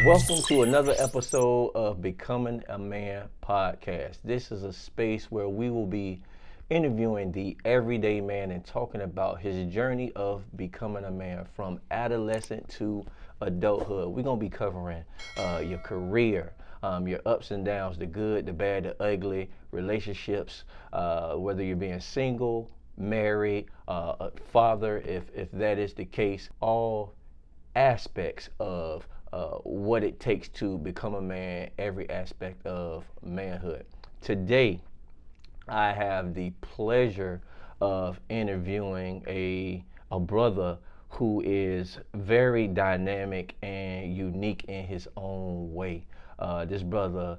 Welcome to another episode of Becoming a Man podcast. This is a space where we will be interviewing the everyday man and talking about his journey of becoming a man from adolescent to adulthood. We're going to be covering your career, your ups and downs, the good, the bad, the ugly, relationships, whether you're being single, married, a father, if that is the case, all aspects of what it takes to become a man, every aspect of manhood. Today, I have the pleasure of interviewing a brother who is very dynamic and unique in his own way. This brother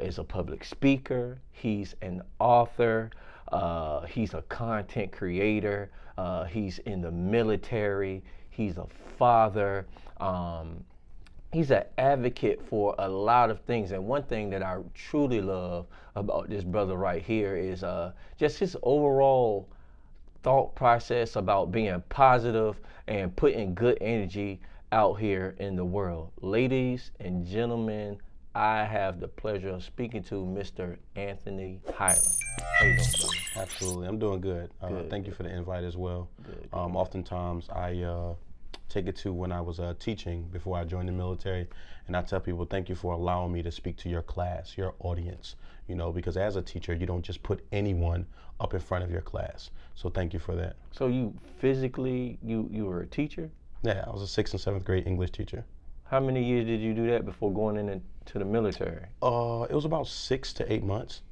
is a public speaker, he's an author, he's a content creator, he's in the military, he's a father. He's an advocate for a lot of things. And one thing that I truly love about this brother right here is just his overall thought process about being positive and putting good energy out here in the world. Ladies and gentlemen, I have the pleasure of speaking to Mr. Anthony Highland. How you doing, brother? Absolutely, I'm doing good. Good, Thank you for the invite as well. Good. Oftentimes, I take it to when I was teaching before I joined the military, and I tell people, thank you for allowing me to speak to your class, your audience. You know, because as a teacher, you don't just put anyone up in front of your class. So thank you for that. So you physically, you were a teacher? Yeah, I was a 6th and 7th grade English teacher. How many years did you do that before going into the military? It was about 6 to 8 months.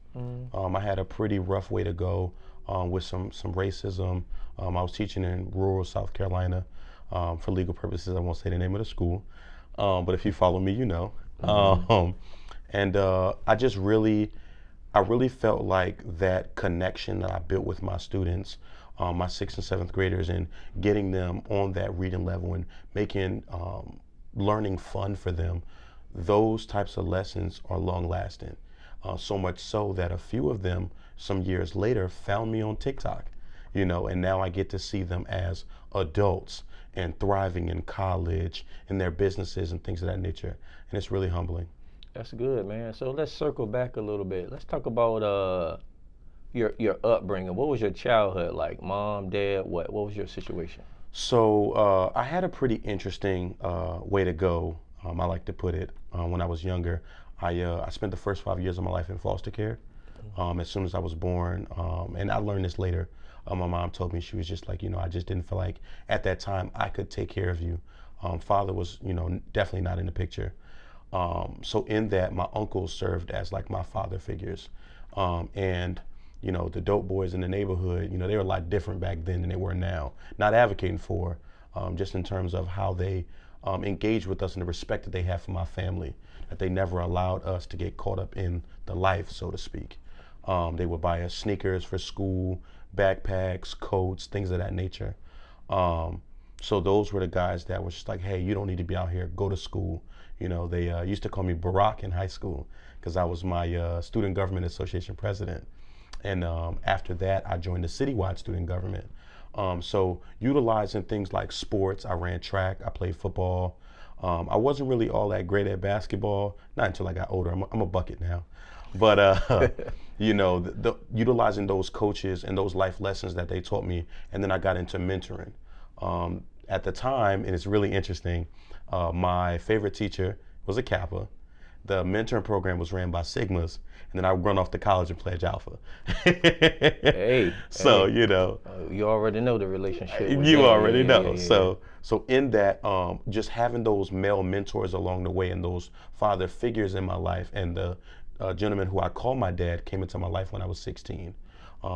I had a pretty rough way to go with some racism. I was teaching in rural South Carolina. For legal purposes, I won't say the name of the school, but if you follow me, you know. And I really felt like that connection that I built with my students, my 6th and 7th graders, and getting them on that reading level and making learning fun for them. Those types of lessons are long lasting. So much so that a few of them, some years later, found me on TikTok, you know, and now I get to see them as adults and thriving in college and their businesses and things of that nature. And it's really humbling. That's good, man. So let's circle back a little bit. Let's talk about your upbringing. What was your childhood like? Mom, dad, what was your situation? So I had a pretty interesting way to go, I like to put it. When I was younger, I spent the first 5 years of my life in foster care. As soon as I was born, and I learned this later. My mom told me, she was just like, you know, I just didn't feel like at that time I could take care of you. Father was, you know, definitely not in the picture. So in that, my uncles served as like my father figures. And, you know, the dope boys in the neighborhood, you know, they were a lot different back then than they were now. Not advocating for, just in terms of how they engaged with us and the respect that they have for my family, that they never allowed us to get caught up in the life, so to speak. They would buy us sneakers for school, backpacks, coats, things of that nature. So those were the guys that were just like, hey, you don't need to be out here, go to school. You know, they used to call me Barack in high school because I was my Student Government Association president. And after that, I joined the citywide student government. So utilizing things like sports, I ran track, I played football. I wasn't really all that great at basketball, not until I got older. I'm a bucket now. But, you know, utilizing those coaches and those life lessons that they taught me, and then I got into mentoring. At the time, and it's really interesting, my favorite teacher was a Kappa. The mentoring program was ran by Sigmas, and then I would run off to college and pledge Alpha. So, Hey, you know. you already know the relationship. You already know. So in that, just having those male mentors along the way and those father figures in my life, and the gentleman who I call my dad came into my life when I was 16.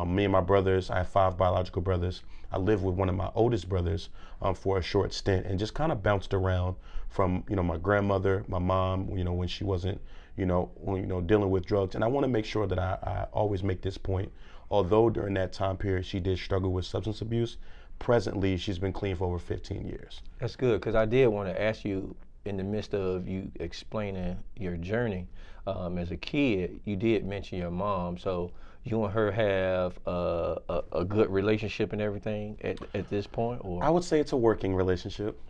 Me and my brothers, I have 5 biological brothers. I lived with one of my oldest brothers for a short stint and just kind of bounced around from, you know, my grandmother, my mom, you know, when she wasn't, dealing with drugs. And I want to make sure that I always make this point. Although during that time period she did struggle with substance abuse, presently she's been clean for over 15 years. That's good, because I did want to ask you in the midst of you explaining your journey as a kid, you did mention your mom. So you and her have a good relationship and everything at this point, or? I would say it's a working relationship.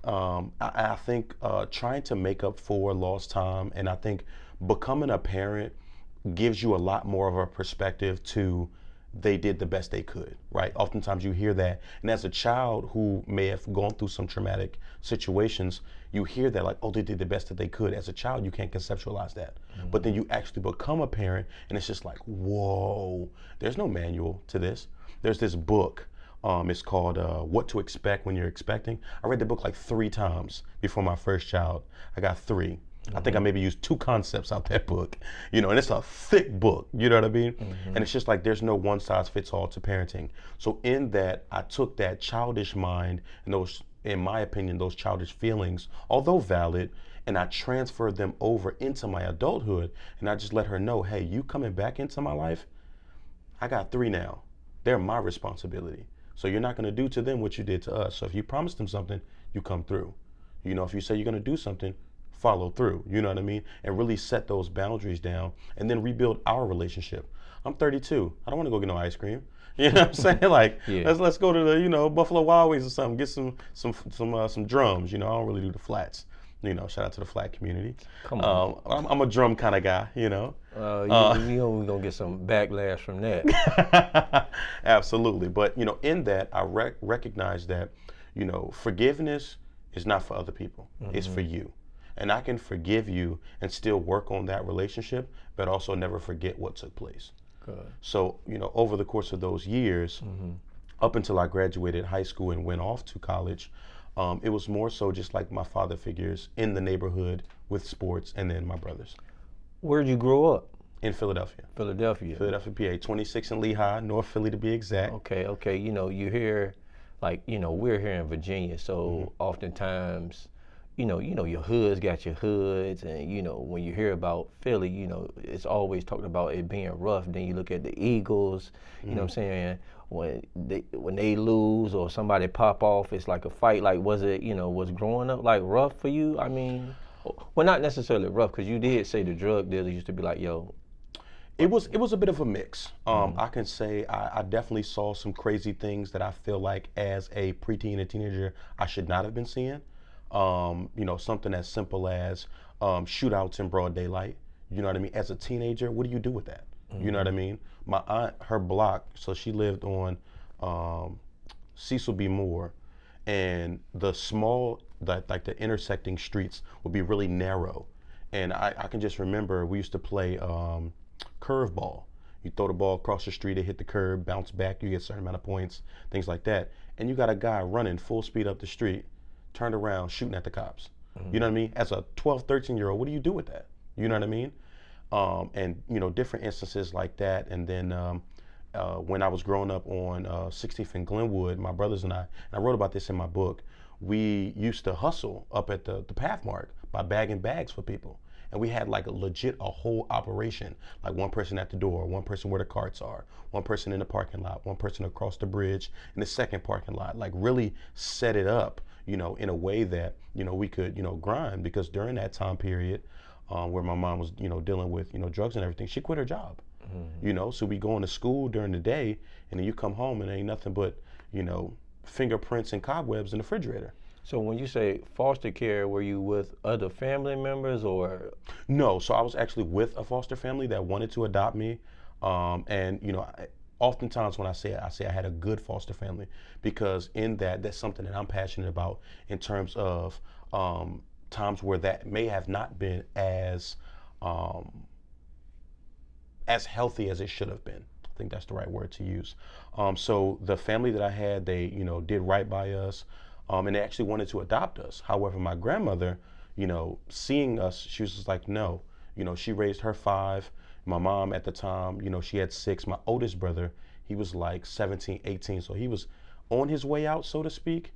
I think trying to make up for lost time, and I think becoming a parent gives you a lot more of a perspective to they did the best they could, right? Oftentimes you hear that. And as a child who may have gone through some traumatic situations, you hear that like, oh, they did the best that they could. As a child, you can't conceptualize that. But then you actually become a parent and it's just like, whoa, there's no manual to this. There's this book. It's called What to Expect When You're Expecting. I read the book like 3 times before my first child. I got 3. I think I maybe used 2 concepts out that book, and it's a thick book, you know what I mean? And it's just like there's no one size fits all to parenting. So in that, I took that childish mind and those, in my opinion, those childish feelings, although valid, and I transferred them over into my adulthood. And I just let her know, hey, you coming back into my life, I got 3 now. They're my responsibility. So you're not going to do to them what you did to us. So if you promise them something, you come through. If you say you're going to do something, follow through, you know what I mean? And really set those boundaries down and then rebuild our relationship. I'm 32. I don't want to go get no ice cream. You know what I'm saying? Like, let's go to the, Buffalo Wild Wings or something, get some drums. I don't really do the flats. Shout out to the flat community. Come on. I'm a drum kind of guy, you know we're going to get some backlash from that. Absolutely. But, in that, I recognize that, forgiveness is not for other people. It's for you. And I can forgive you and still work on that relationship, but also never forget what took place. Good. So, over the course of those years, up until I graduated high school and went off to college, it was more so just like my father figures in the neighborhood with sports, and then my brothers. Where'd you grow up? In Philadelphia. Philadelphia, PA, 26 in Lehigh, North Philly to be exact. Okay. You hear, like, we're here in Virginia, so oftentimes, your hoods got your hoods, and when you hear about Philly, it's always talked about it being rough. Then you look at the Eagles, you know what I'm saying? When they lose or somebody pop off, it's like a fight. Like, was it, was growing up like rough for you? I mean, well, not necessarily rough, because you did say the drug dealers used to be like, yo. It was a bit of a mix. I can say I definitely saw some crazy things that I feel like as a preteen and teenager I should not have been seeing. Something as simple as shootouts in broad daylight. You know what I mean? As a teenager, what do you do with that? You know what I mean? My aunt, her block, so she lived on Cecil B. Moore, and the intersecting streets would be really narrow. And I can just remember we used to play curveball. You throw the ball across the street, it hit the curb, bounce back, you get a certain amount of points, things like that. And you got a guy running full speed up the street, turned around, shooting at the cops. You know what I mean? As a 12, 13-year-old, what do you do with that? You know what I mean? And, different instances like that. And then when I was growing up on 16th and Glenwood, my brothers and I wrote about this in my book, we used to hustle up at the Pathmark by bagging bags for people. And we had like a whole operation, like one person at the door, one person where the carts are, one person in the parking lot, one person across the bridge in the second parking lot, like really set it up, in a way that, we could, grind, because during that time period where my mom was, dealing with, drugs and everything, she quit her job, so we going to school during the day, and then you come home and ain't nothing but, fingerprints and cobwebs in the refrigerator. So when you say foster care, were you with other family members or? No, so I was actually with a foster family that wanted to adopt me. And, oftentimes when I say I had a good foster family, because in that's something that I'm passionate about in terms of times where that may have not been as healthy as it should have been. I think that's the right word to use. So the family that I had, they, did right by us. And they actually wanted to adopt us. However, my grandmother, seeing us, she was just like, no. She raised her 5. My mom at the time, she had 6. My oldest brother, he was like 17, 18. So he was on his way out, so to speak.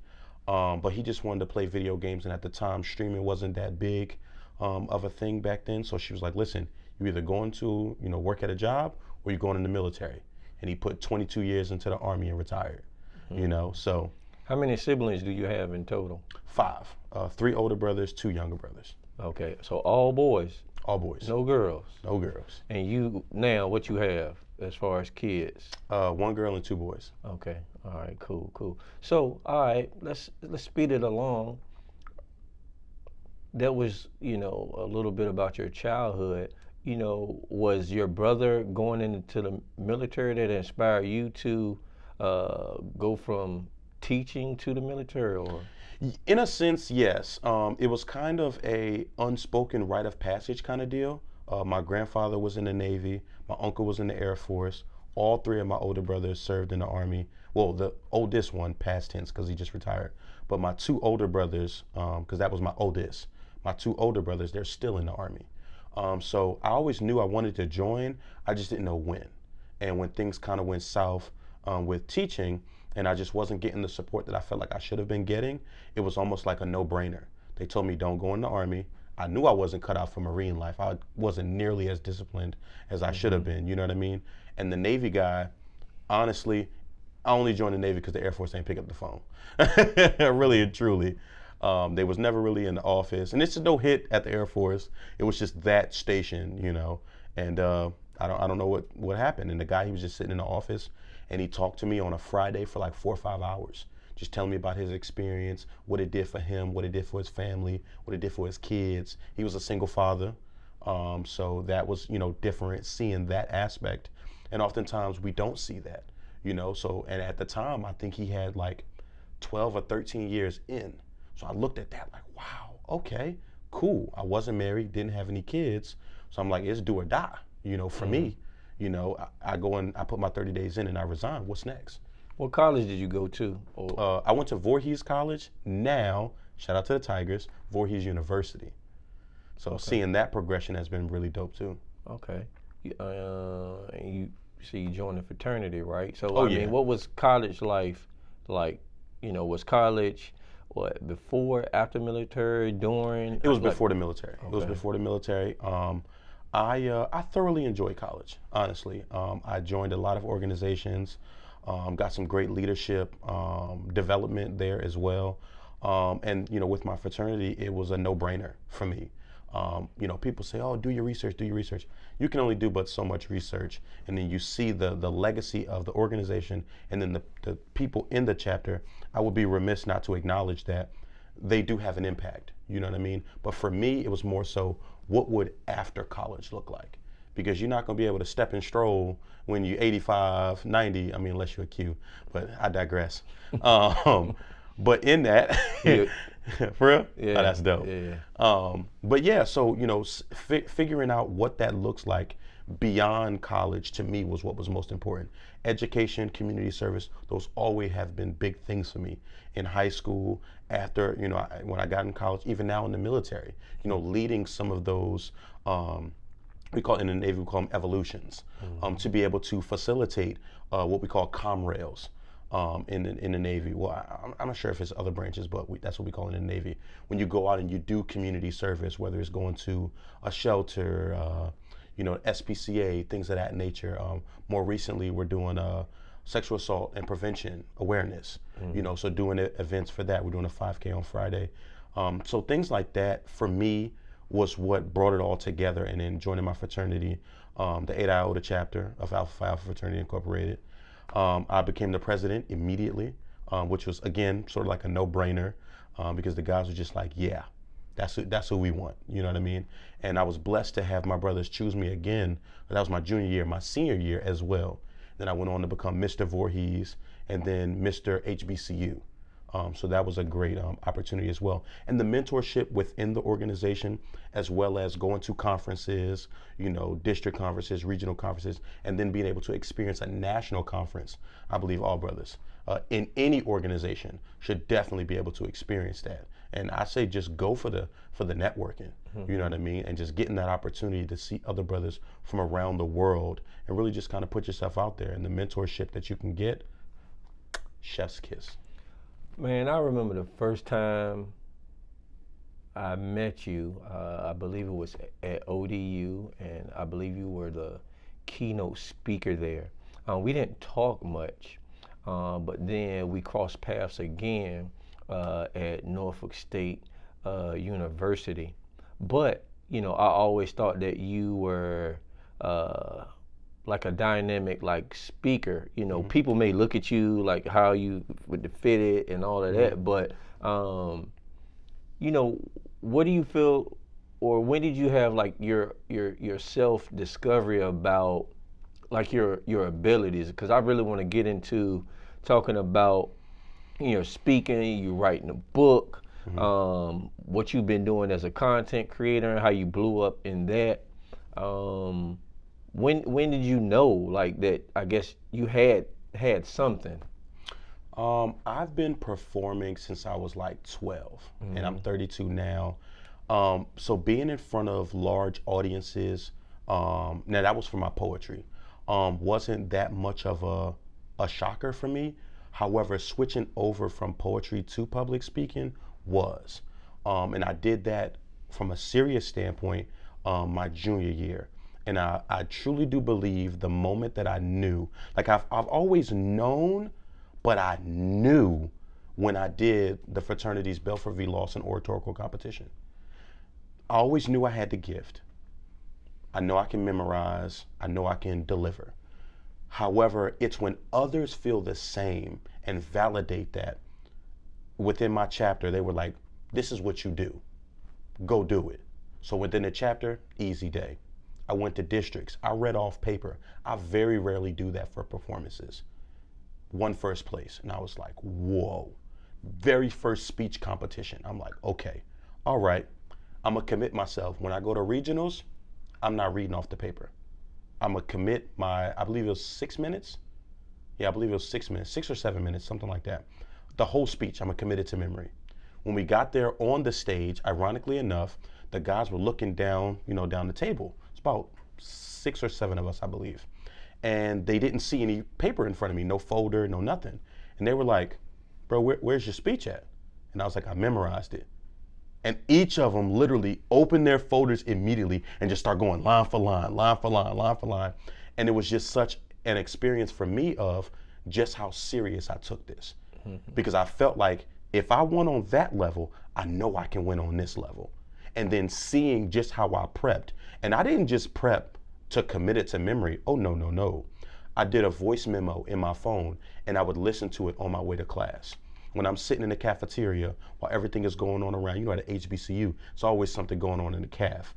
But he just wanted to play video games. And at the time, streaming wasn't that big of a thing back then. So she was like, listen, you're either going to, work at a job or you're going in the military. And he put 22 years into the Army and retired, so. How many siblings do you have in total? 5. 3 older brothers, 2 younger brothers. Okay, so all boys, All boys. no girls. No girls. And you now, what you have as far as kids? 1 girl and 2 boys. Okay, all right, cool, cool. So, all right, let's speed it along. That was, a little bit about your childhood. Was your brother going into the military that inspired you to go from teaching to the military, or? In a sense, yes. It was kind of a unspoken rite of passage kind of deal. My grandfather was in the Navy. My uncle was in the Air Force. All 3 of my older brothers served in the Army. Well, the oldest one, past tense, because he just retired. But my 2 older brothers, because that was my oldest, my 2 older brothers, they're still in the Army. So I always knew I wanted to join. I just didn't know when. And when things kind of went south with teaching, and I just wasn't getting the support that I felt like I should have been getting, it was almost like a no-brainer. They told me, don't go in the Army. I knew I wasn't cut out for Marine life. I wasn't nearly as disciplined as I should have been, you know what I mean? And the Navy guy, honestly, I only joined the Navy because the Air Force ain't pick up the phone. Really and truly. They was never really in the office. And it's no hit at the Air Force. It was just that station, And I don't know what happened. And the guy, he was just sitting in the office, and he talked to me on a Friday for like 4 or 5 hours, just telling me about his experience, what it did for him, what it did for his family, what it did for his kids. He was a single father, so that was, different, seeing that aspect. And oftentimes we don't see that, So, and at the time, I think he had like 12 or 13 years in. So I looked at that like, wow, okay, cool. I wasn't married, didn't have any kids. So I'm like, it's do or die, for me. I go and I put my 30 days in and I resign. What's next? What college did you go to? I went to Voorhees College. Now, shout out to the Tigers, Voorhees University. So seeing that progression has been really dope too. Okay. And you joined the fraternity, right? So, Oh, I yeah. mean, what was college life like? Was college, before, after military, during? It was before the military. Okay. It was before the military. I thoroughly enjoyed college, honestly. I joined a lot of organizations, got some great leadership development there as well. And with my fraternity, it was a no-brainer for me. People say, oh, do your research, do your research. You can only do but so much research. And then you see the legacy of the organization and then the people in the chapter. I would be remiss not to acknowledge that they do have an impact. You know what I mean? But for me, it was more so, what would after college look like? Because you're not going to be able to step and stroll when you're 85, 90, unless you're a Q, but I digress. But in that, for real? Yeah, oh, that's dope. Yeah. But yeah, so, figuring out what that looks like beyond college to me was what was most important. Education, community service, those always have been big things for me. In high school, after, when I got in college, even now in the military, leading some of those, we call in the Navy, we call them evolutions, to be able to facilitate what we call comrails. In the Navy. Well, I'm not sure if it's other branches, but that's what we call it in the Navy. When you go out and you do community service, whether it's going to a shelter, SPCA, things of that nature. More recently, we're doing sexual assault and prevention awareness. So doing events for that. We're doing a 5K on Friday. So things like that for me was what brought it all together. And then joining my fraternity, the 8 Iota chapter of Alpha Phi Alpha Fraternity Incorporated. I became the president immediately, which was, again, sort of like a no-brainer because the guys were just like, yeah, that's who we want. You know what I mean? And I was blessed to have my brothers choose me again. That was my junior year, my senior year as well. Then I went on to become Mr. Voorhees and then Mr. HBCU. So that was a great opportunity as well. And the mentorship within the organization, as well as going to conferences, district conferences, regional conferences, and then being able to experience a national conference. I believe all brothers in any organization should definitely be able to experience that. And I say just go for the networking, you know what I mean? And just getting that opportunity to see other brothers from around the world and really just kind of put yourself out there. And the mentorship that you can get, chef's kiss. Man, I remember the first time I met you. I believe it was at ODU, and I believe you were the keynote speaker there. We didn't talk much, but then we crossed paths again at Norfolk State University. But I always thought that you were uh, like a dynamic like speaker. People may look at you like how you with the fitted and all of that, but you know, what do you feel, or when did you have like your self discovery about like your abilities? Because I really want to get into talking about speaking, you writing a book, what you've been doing as a content creator, and how you blew up in that. Um, when did you know like that? I guess you had something. I've been performing since I was like 12, and I'm 32 now. So being in front of large audiences, now that was for my poetry, wasn't that much of a shocker for me. However, switching over from poetry to public speaking was. And I did that from a serious standpoint my junior year. And I truly do believe the moment that I knew, like I've always known, but I knew when I did the fraternity's Belford v. Lawson oratorical competition. I always knew I had the gift. I know I can memorize. I know I can deliver. However, it's when others feel the same and validate that. Within my chapter, they were like, this is what you do. Go do it. So within the chapter, easy day. I went to districts. I read off paper. I very rarely do that for performances. Won first place. And I was like, whoa. Very first speech competition. I'm like, okay, all right. I'm going to commit myself. When I go to regionals, I'm not reading off the paper. I'm going to commit I believe it was 6 minutes. Yeah, I believe it was 6 minutes, 6 or 7 minutes, something like that. The whole speech, I'm going to commit it to memory. When we got there on the stage, ironically enough, the guys were looking down, down the table. It's about 6 or 7 of us, I believe. And they didn't see any paper in front of me, no folder, no nothing. And they were like, bro, where's your speech at? And I was like, I memorized it. And each of them literally opened their folders immediately and just start going line for line, line for line, line for line. And it was just such an experience for me of just how serious I took this. Because I felt like if I won on that level, I know I can win on this level. And then seeing just how I prepped. And I didn't just prep to commit it to memory. Oh, no, no, no. I did a voice memo in my phone and I would listen to it on my way to class. When I'm sitting in the cafeteria while everything is going on around, at a HBCU, it's always something going on in the caf.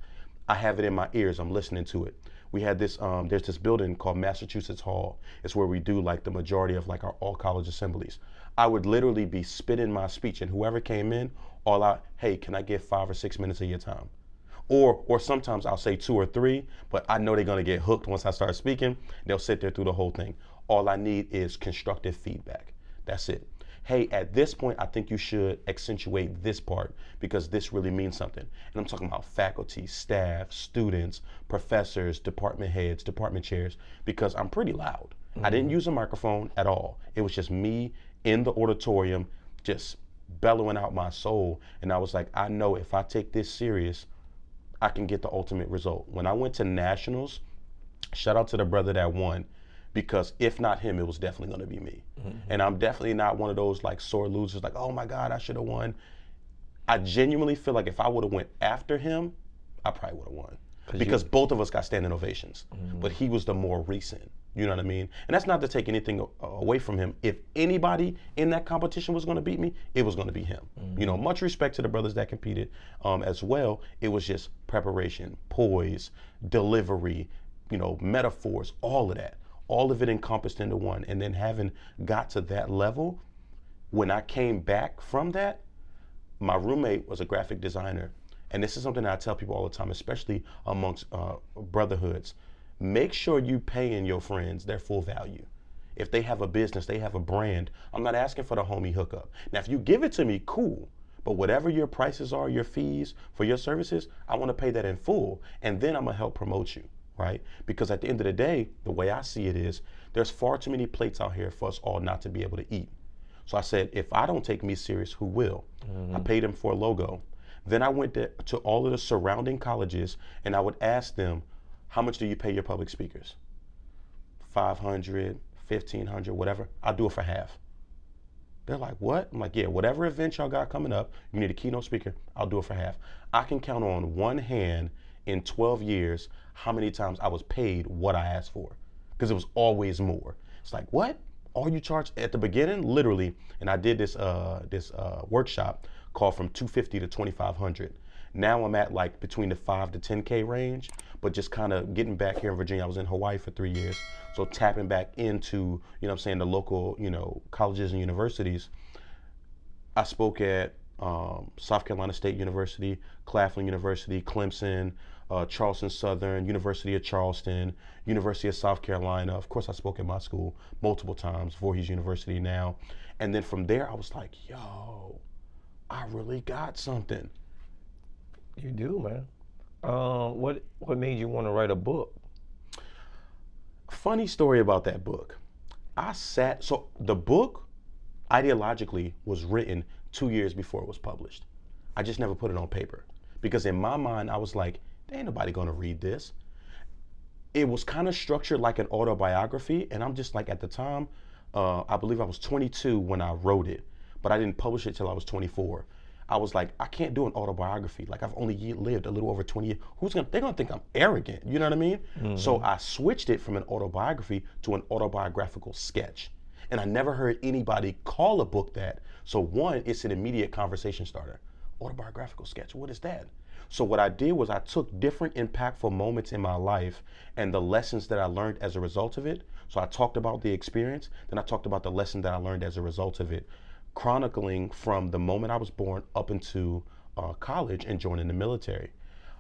I have it in my ears, I'm listening to it. We had this, there's this building called Massachusetts Hall. It's where we do like the majority of like our all college assemblies. I would literally be spitting my speech and whoever came in, hey, can I get 5 or 6 minutes of your time? Or sometimes I'll say 2 or 3, but I know they're gonna get hooked once I start speaking. They'll sit there through the whole thing. All I need is constructive feedback. That's it. Hey, at this point, I think you should accentuate this part because this really means something. And I'm talking about faculty, staff, students, professors, department heads, department chairs, because I'm pretty loud. I didn't use a microphone at all. It was just me in the auditorium, just bellowing out my soul. And I was like, I know if I take this serious, I can get the ultimate result. When I went to nationals, shout out to the brother that won, because if not him, it was definitely gonna be me. And I'm definitely not one of those like sore losers, like, oh my God, I should have won. I genuinely feel like if I would have went after him, I probably would have won. Because both of us got standing ovations, but he was the more recent, you know what I mean? And that's not to take anything away from him. If anybody in that competition was gonna beat me, it was gonna be him. Much respect to the brothers that competed as well. It was just preparation, poise, delivery, metaphors, all of that. All of it encompassed into one. And then having got to that level, when I came back from that, my roommate was a graphic designer. And this is something that I tell people all the time, especially amongst brotherhoods. Make sure you paying your friends their full value. If they have a business, they have a brand, I'm not asking for the homie hookup. Now, if you give it to me, cool. But whatever your prices are, your fees for your services, I want to pay that in full. And then I'm going to help promote you. Right? Because at the end of the day, the way I see it is, there's far too many plates out here for us all not to be able to eat. So I said, if I don't take me serious, who will? I paid him for a logo. Then I went to all of the surrounding colleges and I would ask them, how much do you pay your public speakers? $500, 1,500, whatever. I'll do it for half. They're like, what? I'm like, yeah, whatever event y'all got coming up, you need a keynote speaker, I'll do it for half. I can count on one hand in 12 years how many times I was paid what I asked for, because it was always more. It's like, what? All you charge at the beginning, literally, and I did this workshop called from 250 to 2,500. Now I'm at like between the 5 to 10K range, but just kind of getting back here in Virginia. I was in Hawaii for 3 years. So tapping back into, you know what I'm saying, the local, colleges and universities. I spoke at South Carolina State University, Claflin University, Clemson, Charleston Southern, University of Charleston, University of South Carolina. Of course, I spoke at my school multiple times, Voorhees University now. And then from there, I was like, yo, I really got something. You do, man. What made you want to write a book? Funny story about that book. So the book ideologically was written 2 years before it was published. I just never put it on paper because in my mind, I was like, there ain't nobody gonna read this. It was kind of structured like an autobiography. And I'm just like, at the time, I believe I was 22 when I wrote it, but I didn't publish it till I was 24. I was like, I can't do an autobiography. Like, I've only lived a little over 20 years. They're gonna think I'm arrogant, you know what I mean? Mm-hmm. So I switched it from an autobiography to an autobiographical sketch. And I never heard anybody call a book that. So one, it's an immediate conversation starter. Autobiographical sketch, what is that? So what I did was I took different impactful moments in my life and the lessons that I learned as a result of it. So I talked about the experience, then I talked about the lesson that I learned as a result of it, chronicling from the moment I was born up into college and joining the military.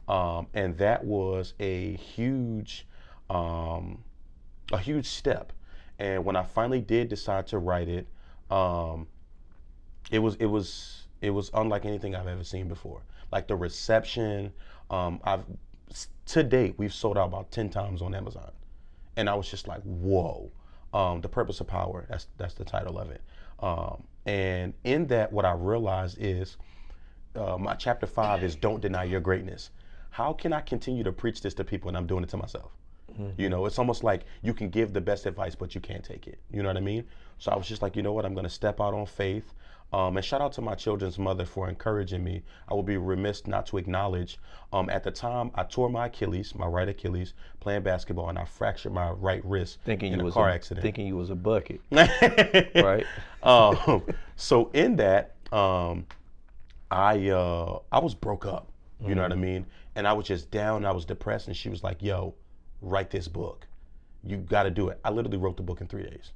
And that was a huge step. And when I finally did decide to write it, it was unlike anything I've ever seen before. Like the reception, to date, we've sold out about 10 times on Amazon. And I was just like, whoa. The Purpose of Power, that's the title of it. And in that, what I realized is, my chapter 5 is don't deny your greatness. How can I continue to preach this to people and I'm doing it to myself? Mm-hmm. It's almost like you can give the best advice, but you can't take it. You know what I mean? So I was just like, you know what? I'm going to step out on faith. And shout out to my children's mother for encouraging me. I will be remiss not to acknowledge, at the time, I tore my Achilles, my right Achilles, playing basketball, and I fractured my right wrist in a car accident. Thinking you was a bucket, right? So in that, I was broke up, you know what I mean? And I was just down, I was depressed, and she was like, yo, write this book. You got to do it. I literally wrote the book in 3 days.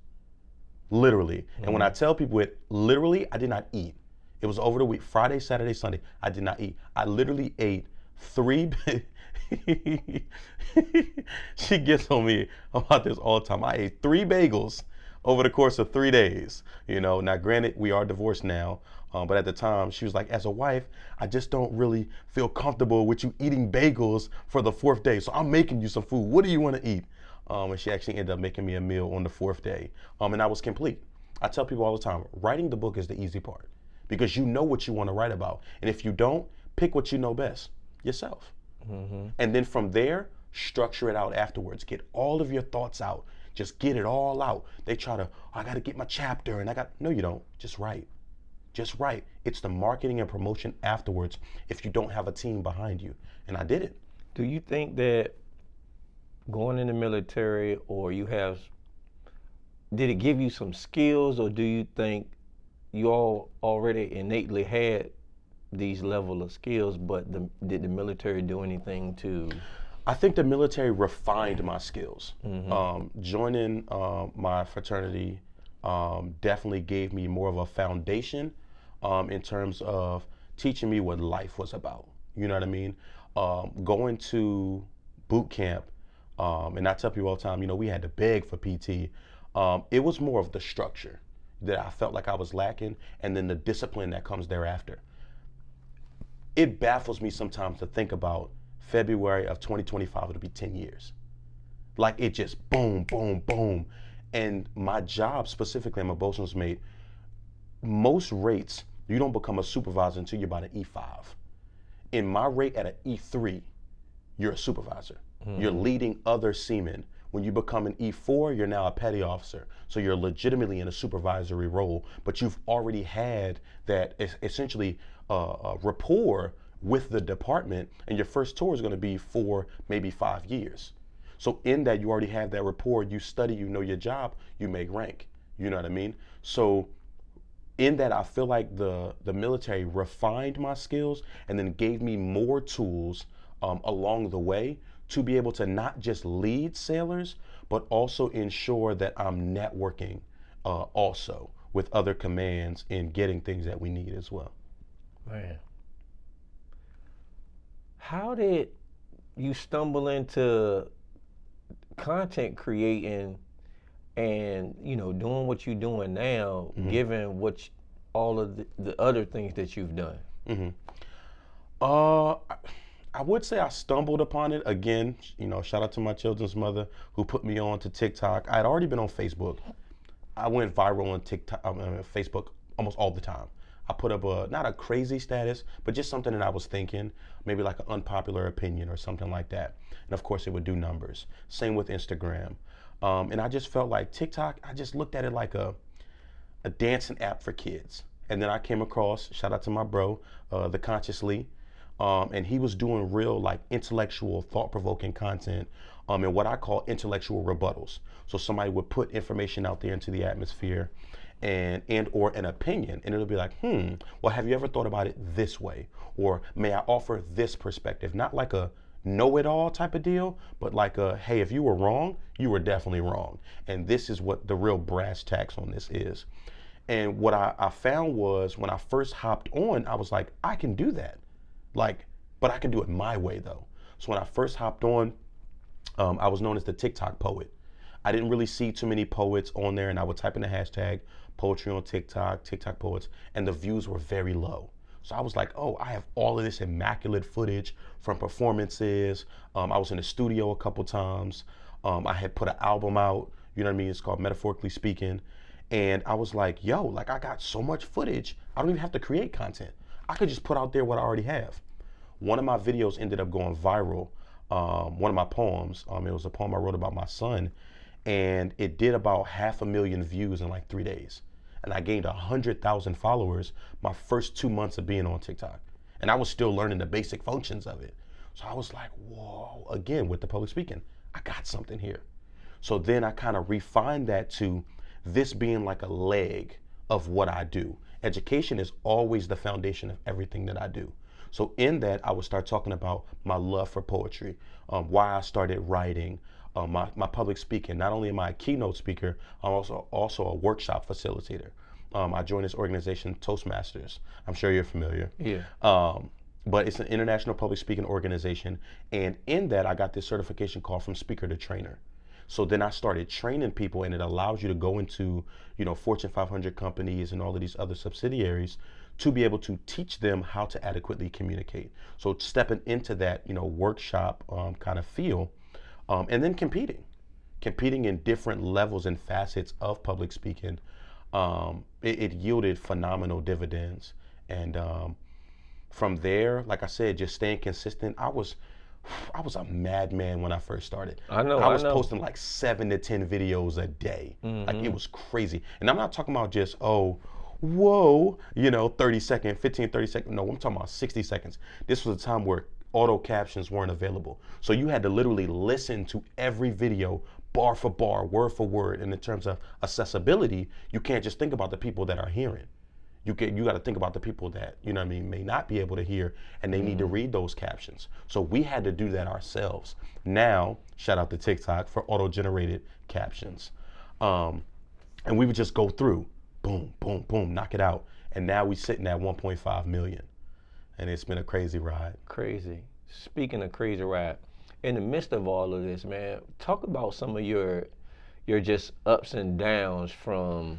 Literally. And when I tell people it, literally, I did not eat. It was over the week, Friday, Saturday, Sunday. I did not eat. I literally ate 3. She gets on me about this all the time. I ate 3 bagels over the course of 3 days. Now granted, we are divorced now. But at the time, she was like, as a wife, I just don't really feel comfortable with you eating bagels for the 4th day. So I'm making you some food. What do you want to eat? And she actually ended up making me a meal on the 4th day. And I was complete. I tell people all the time, writing the book is the easy part because you know what you want to write about. And if you don't, pick what you know best, yourself. Mm-hmm. And then from there, structure it out afterwards. Get all of your thoughts out. Just get it all out. They try to, I got to get my chapter no, you don't. Just write. Just write. It's the marketing and promotion afterwards if you don't have a team behind you. And I did it. Do you think that going in the military did it give you some skills, or do you think you all already innately had these level of skills, but did the military do anything to? I think the military refined my skills. Mm-hmm. Joining my fraternity definitely gave me more of a foundation in terms of teaching me what life was about. You know what I mean? Going to boot camp, and I tell people all the time, we had to beg for PT. It was more of the structure that I felt like I was lacking, and then the discipline that comes thereafter. It baffles me sometimes to think about February of 2025, it'll be 10 years. Like it just boom, boom, boom. And my job specifically, I'm a bosun's mate, most rates, you don't become a supervisor until you're about an E5. In my rate at an E3, you're a supervisor. Mm-hmm. You're leading other seamen When you become an E4, you're now a petty officer. So you're legitimately in a supervisory role, but you've already had that essentially rapport with the department, and your first tour is going to be for maybe 5 years. So in that, you already have that rapport. You study, you know your job, you make rank. You know what I mean? So in that, I feel like the military refined my skills and then gave me more tools along the way to be able to not just lead sailors, but also ensure that I'm networking also with other commands and getting things that we need as well. Man, how did you stumble into content creating and doing what you're doing now, given all of the other things that you've done? Mm-hmm. I would say I stumbled upon it again. Shout out to my children's mother who put me on to TikTok. I had already been on Facebook. I went viral on TikTok, Facebook almost all the time. I put up not a crazy status, but just something that I was thinking, maybe like an unpopular opinion or something like that. And of course, it would do numbers. Same with Instagram. And I just felt like TikTok, I just looked at it like a dancing app for kids. And then I came across, shout out to my bro, The Consciously, and he was doing real like intellectual, thought-provoking content and what I call intellectual rebuttals. So somebody would put information out there into the atmosphere and or an opinion, and it'll be like, well, have you ever thought about it this way? Or may I offer this perspective? Not like a know-it-all type of deal, but like a, hey, if you were wrong, you were definitely wrong. And this is what the real brass tacks on this is. And what I found was when I first hopped on, I was like, I can do that. But I can do it my way though. So when I first hopped on, I was known as the TikTok poet. I didn't really see too many poets on there, and I would type in the hashtag poetry on TikTok, TikTok poets, and the views were very low. So I was like, oh, I have all of this immaculate footage from performances. I was in the studio a couple times. I had put an album out, you know what I mean? It's called Metaphorically Speaking. And I was like, yo, like I got so much footage, I don't even have to create content. I could just put out there what I already have. One of my videos ended up going viral. One of my poems, it was a poem I wrote about my son, and it did about 500,000 views in like 3 days. And I gained 100,000 followers my first 2 months of being on TikTok. And I was still learning the basic functions of it. So I was like, whoa, again, with the public speaking, I got something here. So then I kind of refined that to this being like a leg of what I do. Education is always the foundation of everything that I do. So in that, I would start talking about my love for poetry, why I started writing, my public speaking. Not only am I a keynote speaker, I'm also a workshop facilitator. I joined this organization, Toastmasters. I'm sure you're familiar. Yeah. But it's an international public speaking organization. And in that, I got this certification called From Speaker to Trainer. So then I started training people, and it allows you to go into, Fortune 500 companies and all of these other subsidiaries to be able to teach them how to adequately communicate. So stepping into that, workshop kind of feel, and then competing in different levels and facets of public speaking, it yielded phenomenal dividends. And from there, like I said, just staying consistent. I was a madman when I first started. I know. I was posting like 7 to 10 videos a day. Like it was crazy. And I'm not talking about just, 30 second, 15, 30 second. No, I'm talking about 60 seconds. This was a time where auto captions weren't available. So you had to literally listen to every video bar for bar, word for word. And in terms of accessibility, you can't just think about the people that are hearing. You got to think about the people that, may not be able to hear, and they need to read those captions. So we had to do that ourselves. Now, shout out to TikTok for auto-generated captions. And we would just go through, boom, boom, boom, knock it out. And now we're sitting at 1.5 million. And it's been a crazy ride. Crazy. Speaking of crazy ride, in the midst of all of this, man, talk about some of your just ups and downs from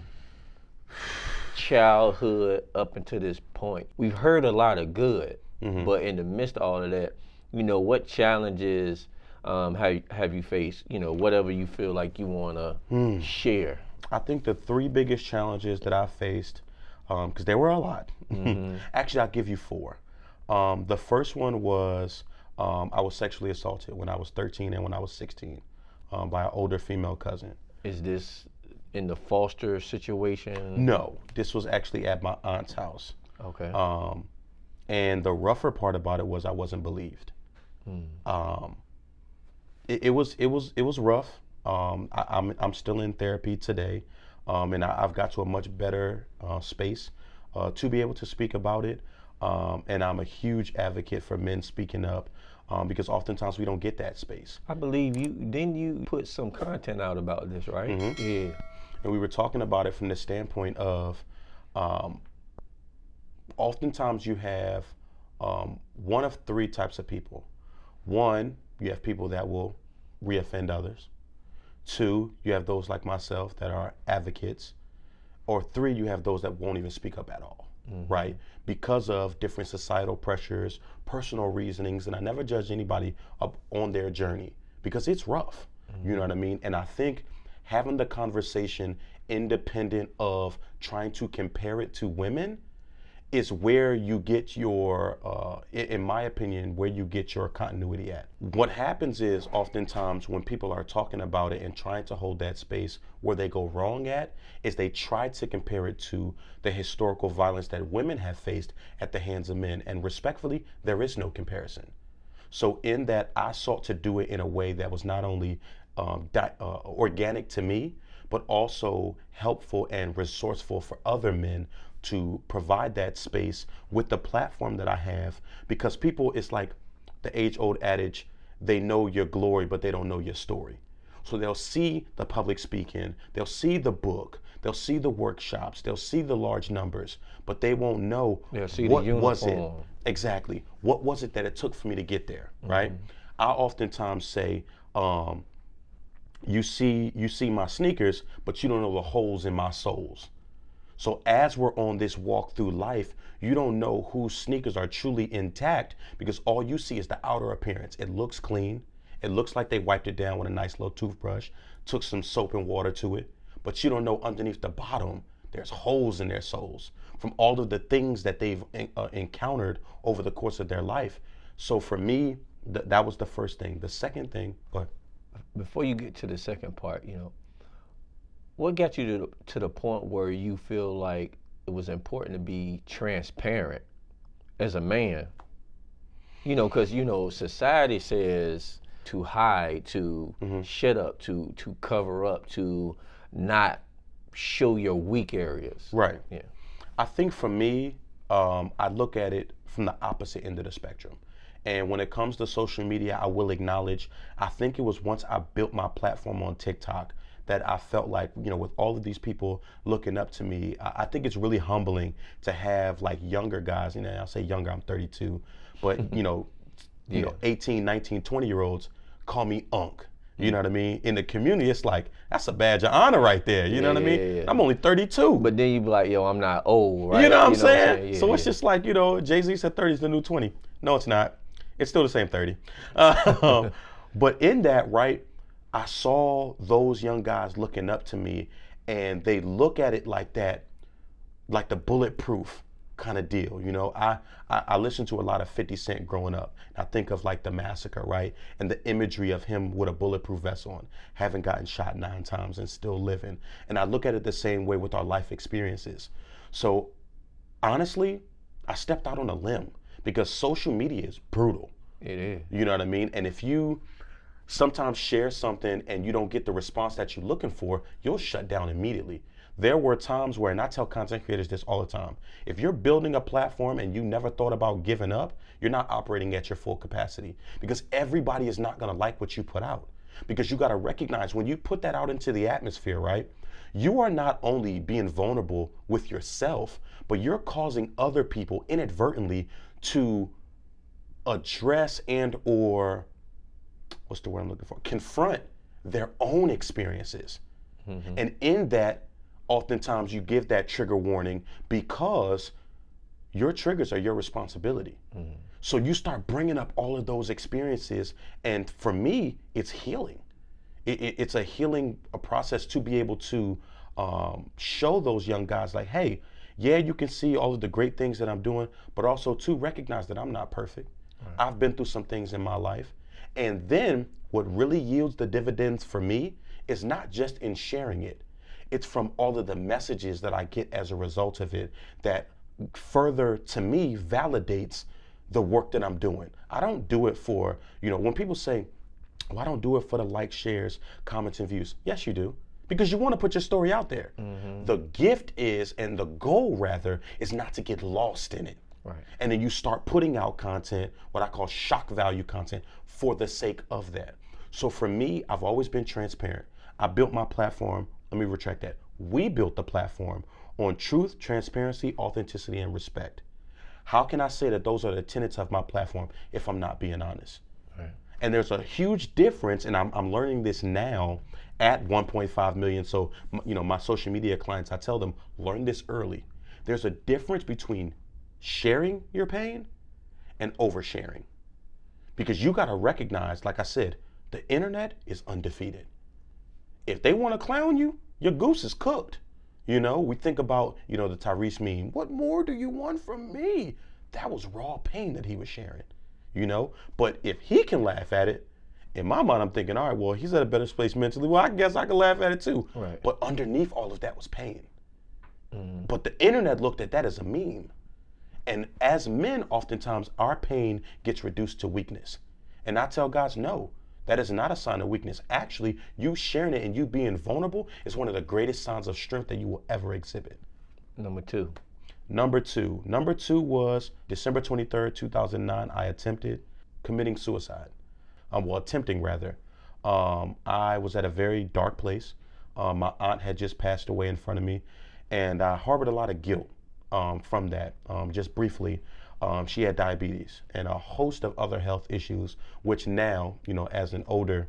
childhood up until this point. We've heard a lot of good, but in the midst of all of that, what challenges have you faced? Whatever you feel like you want to share. I think the 3 biggest challenges that I faced, because there were a lot. Actually, I'll give you 4. The first one was I was sexually assaulted when I was 13 and when I was 16. by an older female cousin. Is this in the foster situation? No, this was actually at my aunt's house. Okay. And the rougher part about it was I wasn't believed. It was rough. I'm still in therapy today, and I've got to a much better space to be able to speak about it. And I'm a huge advocate for men speaking up because oftentimes we don't get that space. I believe you put some content out about this, right? Mm-hmm. Yeah. And we were talking about it from the standpoint of oftentimes you have one of three types of people. One, you have people that will reoffend others. Two, you have those like myself that are advocates. Or three, you have those that won't even speak up at all, right? Because of different societal pressures, personal reasonings, and I never judge anybody up on their journey because it's rough, you know what I mean? And I think having the conversation independent of trying to compare it to women is where you get your, in my opinion, where you get your continuity at. What happens is oftentimes when people are talking about it and trying to hold that space, where they go wrong at is they try to compare it to the historical violence that women have faced at the hands of men. And respectfully, there is no comparison. So in that, I sought to do it in a way that was not only organic to me, but also helpful and resourceful for other men to provide that space with the platform that I have, because people, it's like the age-old adage, they know your glory, but they don't know your story. So they'll see the public speaking, they'll see the book, they'll see the workshops, they'll see the large numbers, but they won't know what was it exactly. What was it that it took for me to get there, right? I oftentimes say, you see my sneakers, but you don't know the holes in my soles. So as we're on this walk through life, you don't know whose sneakers are truly intact because all you see is the outer appearance. It looks clean. It looks like they wiped it down with a nice little toothbrush, took some soap and water to it, but you don't know underneath the bottom, there's holes in their soles from all of the things that they've encountered over the course of their life. So for me, that was the first thing. The second thing, go ahead. Before you get to the second part, what got you to the point where you feel like it was important to be transparent as a man? Because, society says to hide, to shut up, to cover up, to not show your weak areas. Right. Yeah. I think for me, I look at it from the opposite end of the spectrum. And when it comes to social media, I will acknowledge, I think it was once I built my platform on TikTok that I felt like, with all of these people looking up to me, I think it's really humbling to have like younger guys, I'll say younger, I'm 32, but 18, 19, 20-year-olds call me Unc. You know what I mean? In the community, it's like, that's a badge of honor right there. You know what I mean? Yeah. I'm only 32. But then you be like, yo, I'm not old, right? You know what I'm saying? Yeah, so it's just like, Jay-Z said 30 is the new 20. No, it's not. It's still the same 30. But in that, right, I saw those young guys looking up to me, and they look at it like that, like the bulletproof kind of deal. I listened to a lot of 50 Cent growing up. I think of like the massacre, right? And the imagery of him with a bulletproof vest on, having gotten shot 9 times and still living. And I look at it the same way with our life experiences. So honestly, I stepped out on a limb because social media is brutal. It is. You know what I mean? And if you sometimes share something and you don't get the response that you're looking for, you'll shut down immediately. There were times where, and I tell content creators this all the time, if you're building a platform and you never thought about giving up, you're not operating at your full capacity, because everybody is not gonna like what you put out. Because you gotta recognize when you put that out into the atmosphere, right? You are not only being vulnerable with yourself, but you're causing other people inadvertently to address and or, what's the word I'm looking for? Confront their own experiences. And in that, oftentimes you give that trigger warning because your triggers are your responsibility. So you start bringing up all of those experiences. And for me, it's healing. It's a healing process to be able to show those young guys like, hey, yeah, you can see all of the great things that I'm doing, but also to recognize that I'm not perfect. I've been through some things in my life. And then what really yields the dividends for me is not just in sharing it, it's from all of the messages that I get as a result of it that further to me validates the work that I'm doing. I don't do it for, when people say, well, I don't do it for the likes, shares, comments, and views. Yes, you do. Because you want to put your story out there. The gift is, and the goal rather, is not to get lost in it. Right. And then you start putting out content, what I call shock value content, for the sake of that. So for me, I've always been transparent. I built my platform, let me retract that. We built the platform on truth, transparency, authenticity, and respect. How can I say that those are the tenets of my platform if I'm not being honest? Right. And there's a huge difference, and I'm learning this now at 1.5 million. So, my social media clients, I tell them, learn this early. There's a difference between sharing your pain and oversharing. Because you got to recognize, like I said, the internet is undefeated. If they want to clown you, your goose is cooked. We think about, the Tyrese meme. What more do you want from me? That was raw pain that he was sharing, But if he can laugh at it, in my mind, I'm thinking, all right, well, he's at a better place mentally. Well, I guess I can laugh at it too. Right. But underneath all of that was pain. But the internet looked at that as a meme. And as men, oftentimes, our pain gets reduced to weakness. And I tell guys, no, that is not a sign of weakness. Actually, you sharing it and you being vulnerable is one of the greatest signs of strength that you will ever exhibit. Number two was December 23rd, 2009. I attempted committing suicide. Attempting rather. I was at a very dark place. My aunt had just passed away in front of me, and I harbored a lot of guilt from that. Just briefly, she had diabetes and a host of other health issues, which now, as an older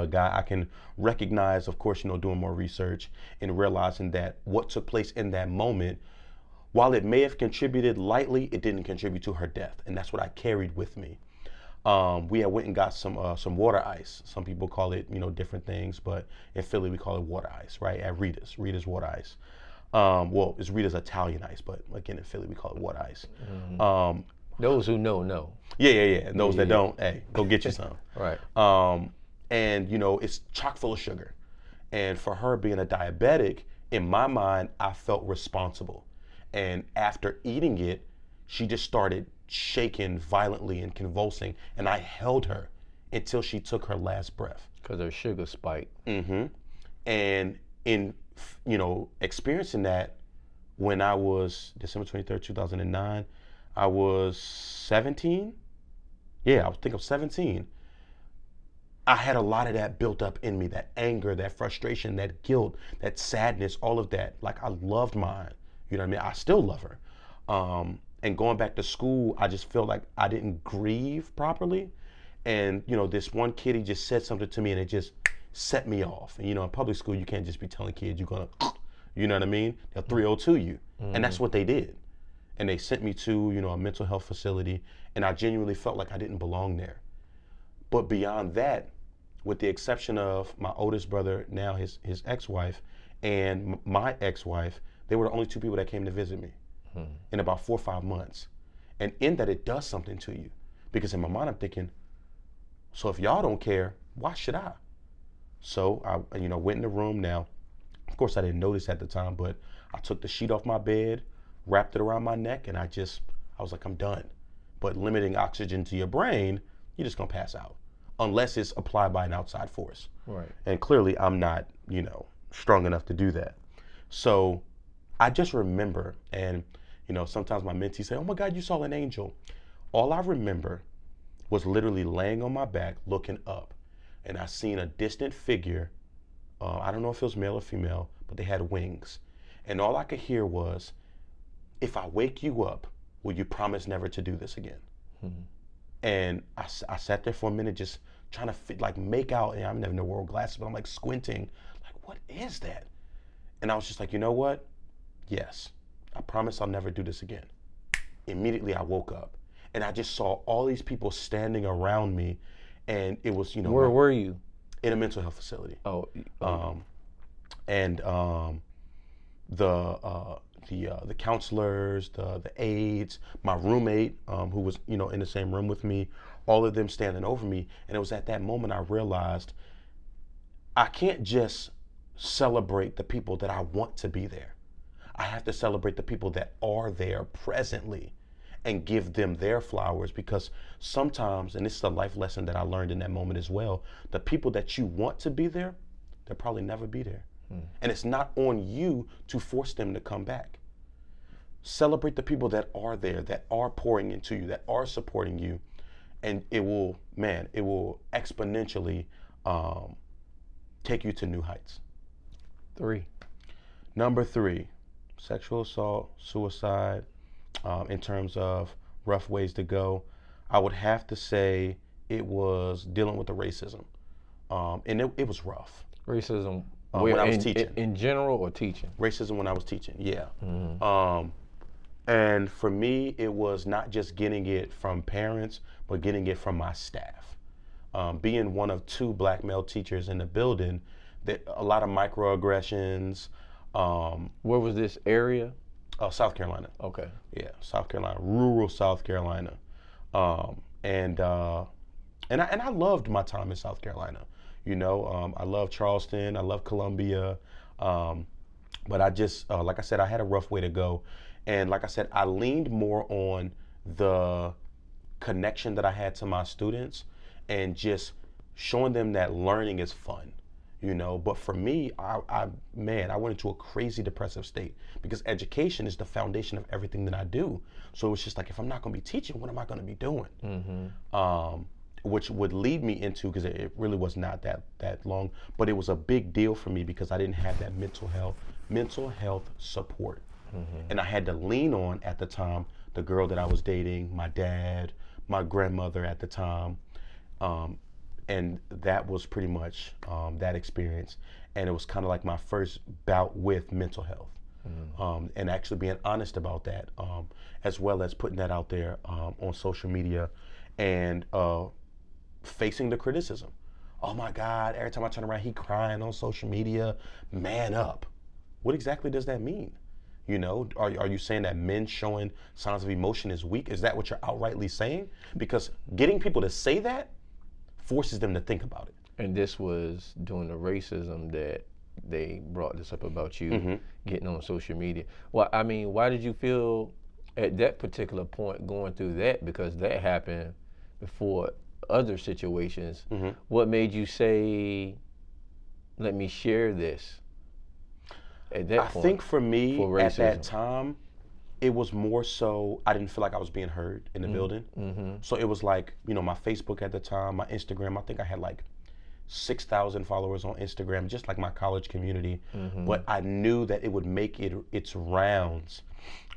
guy, I can recognize, of course, doing more research and realizing that what took place in that moment, while it may have contributed lightly, it didn't contribute to her death. And that's what I carried with me. We had went and got some water ice. Some people call it, different things, but in Philly, we call it water ice, right? At Rita's water ice. It's Rita's Italian ice, but again, in Philly, we call it water ice. Those who know. Yeah. And those that don't, hey, go get you some. Right. And it's chock full of sugar. And for her being a diabetic, in my mind, I felt responsible. And after eating it, she just started shaking violently and convulsing, and I held her until she took her last breath. Because her sugar spiked. And in experiencing that, when I was December 23rd, 2009, I was 17. Yeah, I think I was 17. I had a lot of that built up in me, that anger, that frustration, that guilt, that sadness, all of that. Like, I loved mine. You know what I mean? I still love her. And going back to school, I just felt like I didn't grieve properly. And, this one kid, he just said something to me and it just set me off. And, in public school, you can't just be telling kids you're going to, you know what I mean? They'll 302 you. And that's what they did. And they sent me to, a mental health facility. And I genuinely felt like I didn't belong there. But beyond that, with the exception of my oldest brother, now his ex-wife, and my ex-wife, they were the only two people that came to visit me in about 4 or 5 months. And in that, it does something to you. Because in my mind, I'm thinking, so if y'all don't care, why should I? So I, went in the room now. Of course, I didn't notice at the time, but I took the sheet off my bed, wrapped it around my neck, and I was like, I'm done. But limiting oxygen to your brain, you're just gonna pass out. Unless it's applied by an outside force. Right. And clearly I'm not, strong enough to do that. So I just remember, and sometimes my mentees say, oh my God, you saw an angel. All I remember was literally laying on my back, looking up, and I seen a distant figure. I don't know if it was male or female, but they had wings. And all I could hear was, if I wake you up, will you promise never to do this again? And I sat there for a minute just trying to make out, and I'm never in the world glasses, but I'm like squinting, like, what is that? And I was just like, you know what? Yes, I promise I'll never do this again. Immediately I woke up and I just saw all these people standing around me, and it was, Where were you? In a mental health facility. The counselors, the aides, my roommate, who was, in the same room with me, all of them standing over me. And it was at that moment I realized I can't just celebrate the people that I want to be there. I have to celebrate the people that are there presently and give them their flowers, because sometimes, and this is a life lesson that I learned in that moment as well, the people that you want to be there, they'll probably never be there. And it's not on you to force them to come back. Celebrate the people that are there, that are pouring into you, that are supporting you, and it will exponentially take you to new heights. 3. Number 3, sexual assault, suicide. In terms of rough ways to go, I would have to say it was dealing with the racism. And it was rough. Racism when I was teaching. In general or teaching? Racism when I was teaching, yeah. And for me, it was not just getting it from parents, but getting it from my staff. Being one of 2 black male teachers in the building, that a lot of microaggressions. Where was this area? South Carolina. Okay. Yeah, South Carolina, rural South Carolina. And I loved my time in South Carolina. You know, I love Charleston, I love Columbia. But I just, like I said, I had a rough way to go. And like I said, I leaned more on the connection that I had to my students and just showing them that learning is fun. You know, but for me, I went into a crazy depressive state, because education is the foundation of everything that I do. So it's just like, if I'm not going to be teaching, what am I going to be doing? Which would lead me into, because it really was not that long, but it was a big deal for me because I didn't have that mental health support. And I had to lean on, at the time, the girl that I was dating, my dad, my grandmother at the time. And that was pretty much that experience. And it was kind of like my first bout with mental health. And actually being honest about that, as well as putting that out there on social media, and facing the criticism. Oh my God, every time I turn around, he crying on social media. Man up. What exactly does that mean? You know, are you saying that men showing signs of emotion is weak? Is that what you're outrightly saying? Because getting people to say that forces them to think about it. And this was during the racism that they brought this up about you getting on social media. Well, I mean, why did you feel at that particular point going through that? Because that happened before other situations. What made you say, let me share this at that point? I think for me, at that time, it was more so I didn't feel like I was being heard in the building. So it was like, you know, my Facebook at the time, my Instagram, I think I had like 6,000 followers on Instagram, just like my college community. But I knew that it would make its rounds.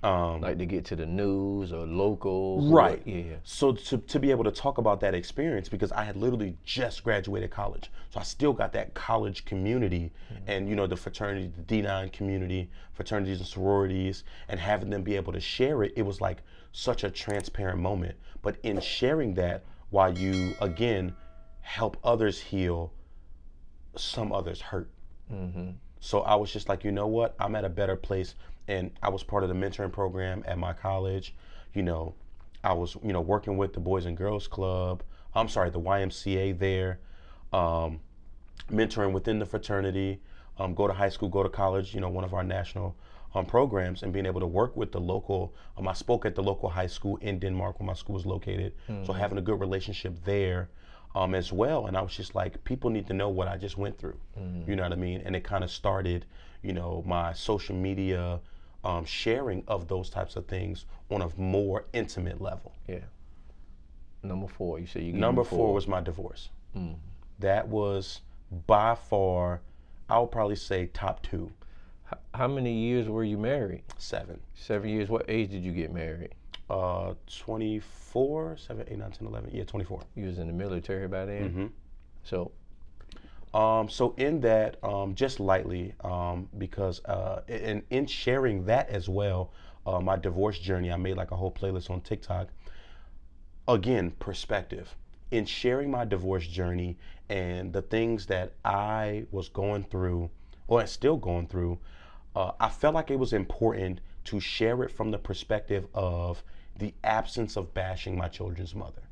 Like to get to the news or local. Right. Yeah. So to be able to talk about that experience, because I had literally just graduated college. So I still got that college community and, you know, the fraternity, the D9 community, fraternities and sororities, and having them be able to share it, it was like such a transparent moment. But in sharing that, while you, again, help others heal, some others hurt. So I was just like, you know what, I'm at a better place. And I was part of the mentoring program at my college. You know, I was, you know, working with the Boys and Girls Club. The YMCA there, mentoring within the fraternity, go to high school, go to college, you know, one of our national programs, and being able to work with the local, I spoke at the local high school in Denmark where my school is located. So having a good relationship there as well. And I was just like, people need to know what I just went through. You know what I mean? And it kind of started, you know, my social media sharing of those types of things on a more intimate level. Yeah. Number 4, you said you. Number 4 was my divorce. That was by far, I would probably say top 2. How many years were you married? 7. 7 years. What age did you get married? 24, 7, 8, 9, 10, 11. Yeah, 24. You was in the military by then? So So in that, just lightly, because in sharing that as well, my divorce journey, I made like a whole playlist on TikTok. Again, perspective. In sharing my divorce journey and the things that I was going through, or still going through, I felt like it was important to share it from the perspective of the absence of bashing my children's mother.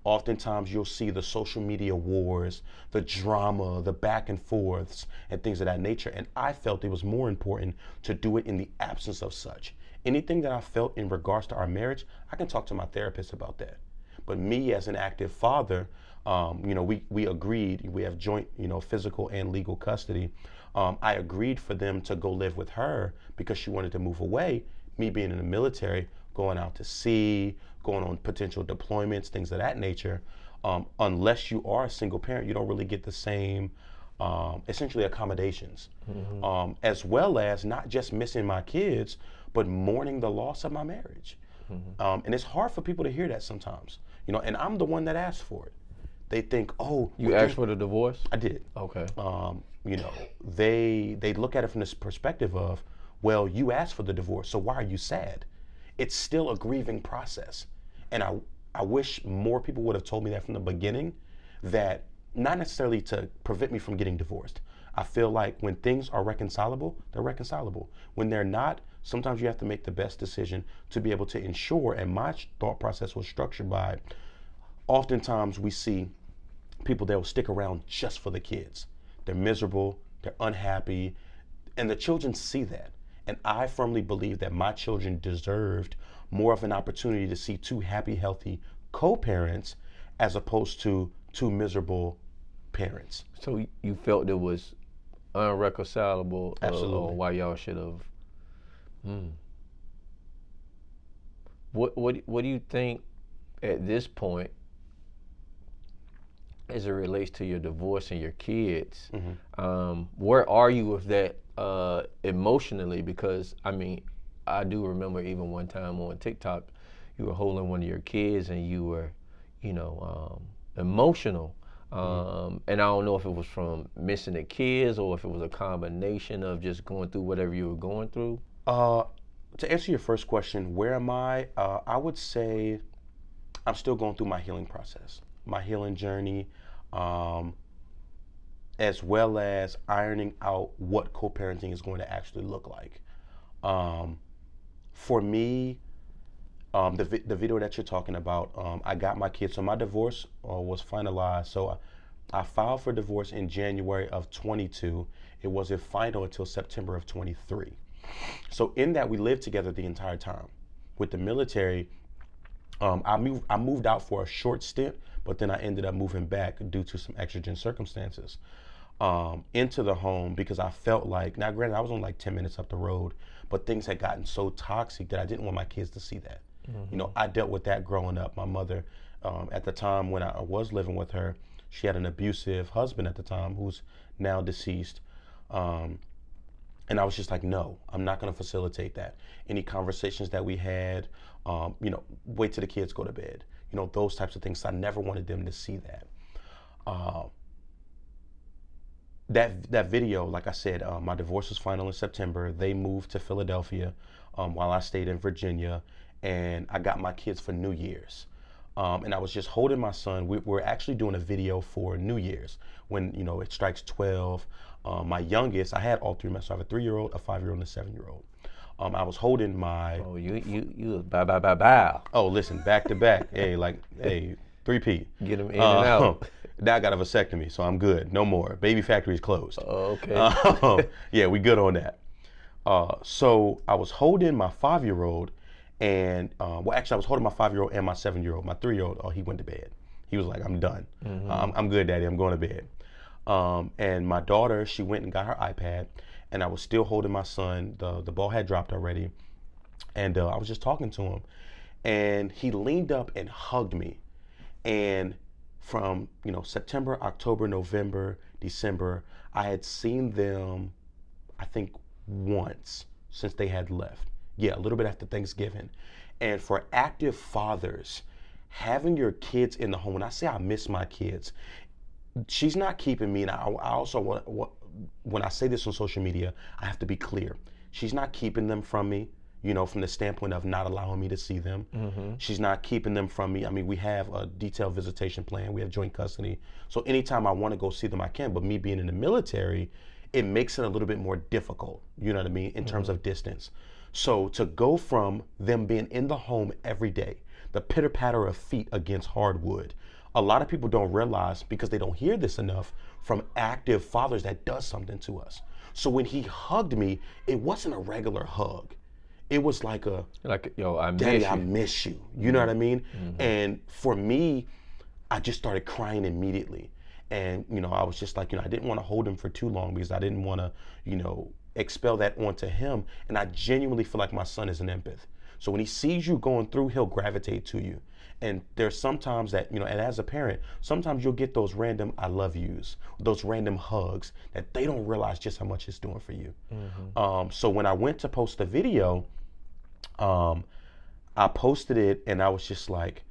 Oftentimes you'll see the social media wars, the drama, the back and forths, and things of that nature. And I felt it was more important to do it in the absence of such. Anything that I felt in regards to our marriage, I can talk to my therapist about that. But me as an active father, we agreed, we have joint, physical and legal custody. I agreed for them to go live with her because she wanted to move away. Me being in the military, going out to sea, going on potential deployments, things of that nature. Unless you are a single parent, you don't really get the same, essentially, accommodations. As well as not just missing my kids, but mourning the loss of my marriage. And it's hard for people to hear that sometimes, and I'm the one that asked for it. They think, oh, you asked for the divorce? I did. Okay. They look at it from this perspective of, well, you asked for the divorce, so why are you sad? It's still a grieving process. And I wish more people would have told me that from the beginning, that not necessarily to prevent me from getting divorced. I feel like when things are reconcilable, they're reconcilable. When they're not, sometimes you have to make the best decision to be able to ensure, and my thought process was structured by, oftentimes we see people that will stick around just for the kids. They're miserable, they're unhappy, and the children see that. And I firmly believe that my children deserved more of an opportunity to see two happy, healthy co-parents as opposed to two miserable parents. So you felt it was unreconcilable? Absolutely. On why y'all should have. What do you think at this point, as it relates to your divorce and your kids? Where are you with that emotionally? Because I do remember even one time on TikTok, you were holding one of your kids and you were, emotional. And I don't know if it was from missing the kids or if it was a combination of just going through whatever you were going through. To answer your first question, where am I? I would say I'm still going through my healing process, my healing journey, as well as ironing out what co-parenting is going to actually look like. For me, the video that you're talking about, I got my kids. So my divorce was finalized. So I filed for divorce in January of 22. It wasn't final until September of 23. So in that, we lived together the entire time. With the military, I moved out for a short stint, but then I ended up moving back due to some exigent circumstances into the home because I felt like, now granted, I was only like 10 minutes up the road, but things had gotten so toxic that I didn't want my kids to see that. I dealt with that growing up. My mother, at the time when I was living with her, she had an abusive husband at the time who's now deceased. And I was just like, no, I'm not going to facilitate that. Any conversations that we had, wait till the kids go to bed. Those types of things. I never wanted them to see that. That video, like I said, my divorce was final in September. They moved to Philadelphia while I stayed in Virginia, and I got my kids for New Year's. And I was just holding my son. We're actually doing a video for New Year's when, it strikes 12. My youngest, I had all three. So I have a 3-year-old, a 5-year-old, and a 7-year-old. I was holding my... Oh, you bow. Oh, listen, back to back. Hey, 3P. Get them in and out. Now I got a vasectomy, so I'm good. No more. Baby factory's closed. Oh, okay. Yeah, we good on that. So I was holding my 5-year-old and, I was holding my 5-year-old and my 7-year-old. My 3-year-old, he went to bed. He was like, I'm done. I'm good, Daddy. I'm going to bed. And my daughter, she went and got her iPad, and I was still holding my son. The ball had dropped already, and I was just talking to him, and he leaned up and hugged me. And from September, October, November, December, I had seen them, I think, once since they had left. Yeah, a little bit after Thanksgiving. And for active fathers, having your kids in the home, when I say I miss my kids, she's not keeping me, and I also want, when I say this on social media, I have to be clear. She's not keeping them from me, from the standpoint of not allowing me to see them. She's not keeping them from me. We have a detailed visitation plan. We have joint custody. So anytime I want to go see them, I can. But me being in the military, it makes it a little bit more difficult, in terms of distance. So to go from them being in the home every day, the pitter patter of feet against hardwood, a lot of people don't realize, because they don't hear this enough from active fathers, that does something to us. So when he hugged me, it wasn't a regular hug. It was like a, Like, yo, I miss Daddy, you. I miss you. You know what I mean? And for me, I just started crying immediately. And, I was just like, I didn't want to hold him for too long because I didn't want to, expel that onto him. And I genuinely feel like my son is an empath. So when he sees you going through, he'll gravitate to you. And there's sometimes that, and as a parent, sometimes you'll get those random I love yous, those random hugs that they don't realize just how much it's doing for you. So when I went to post the video, I posted it and I was just like,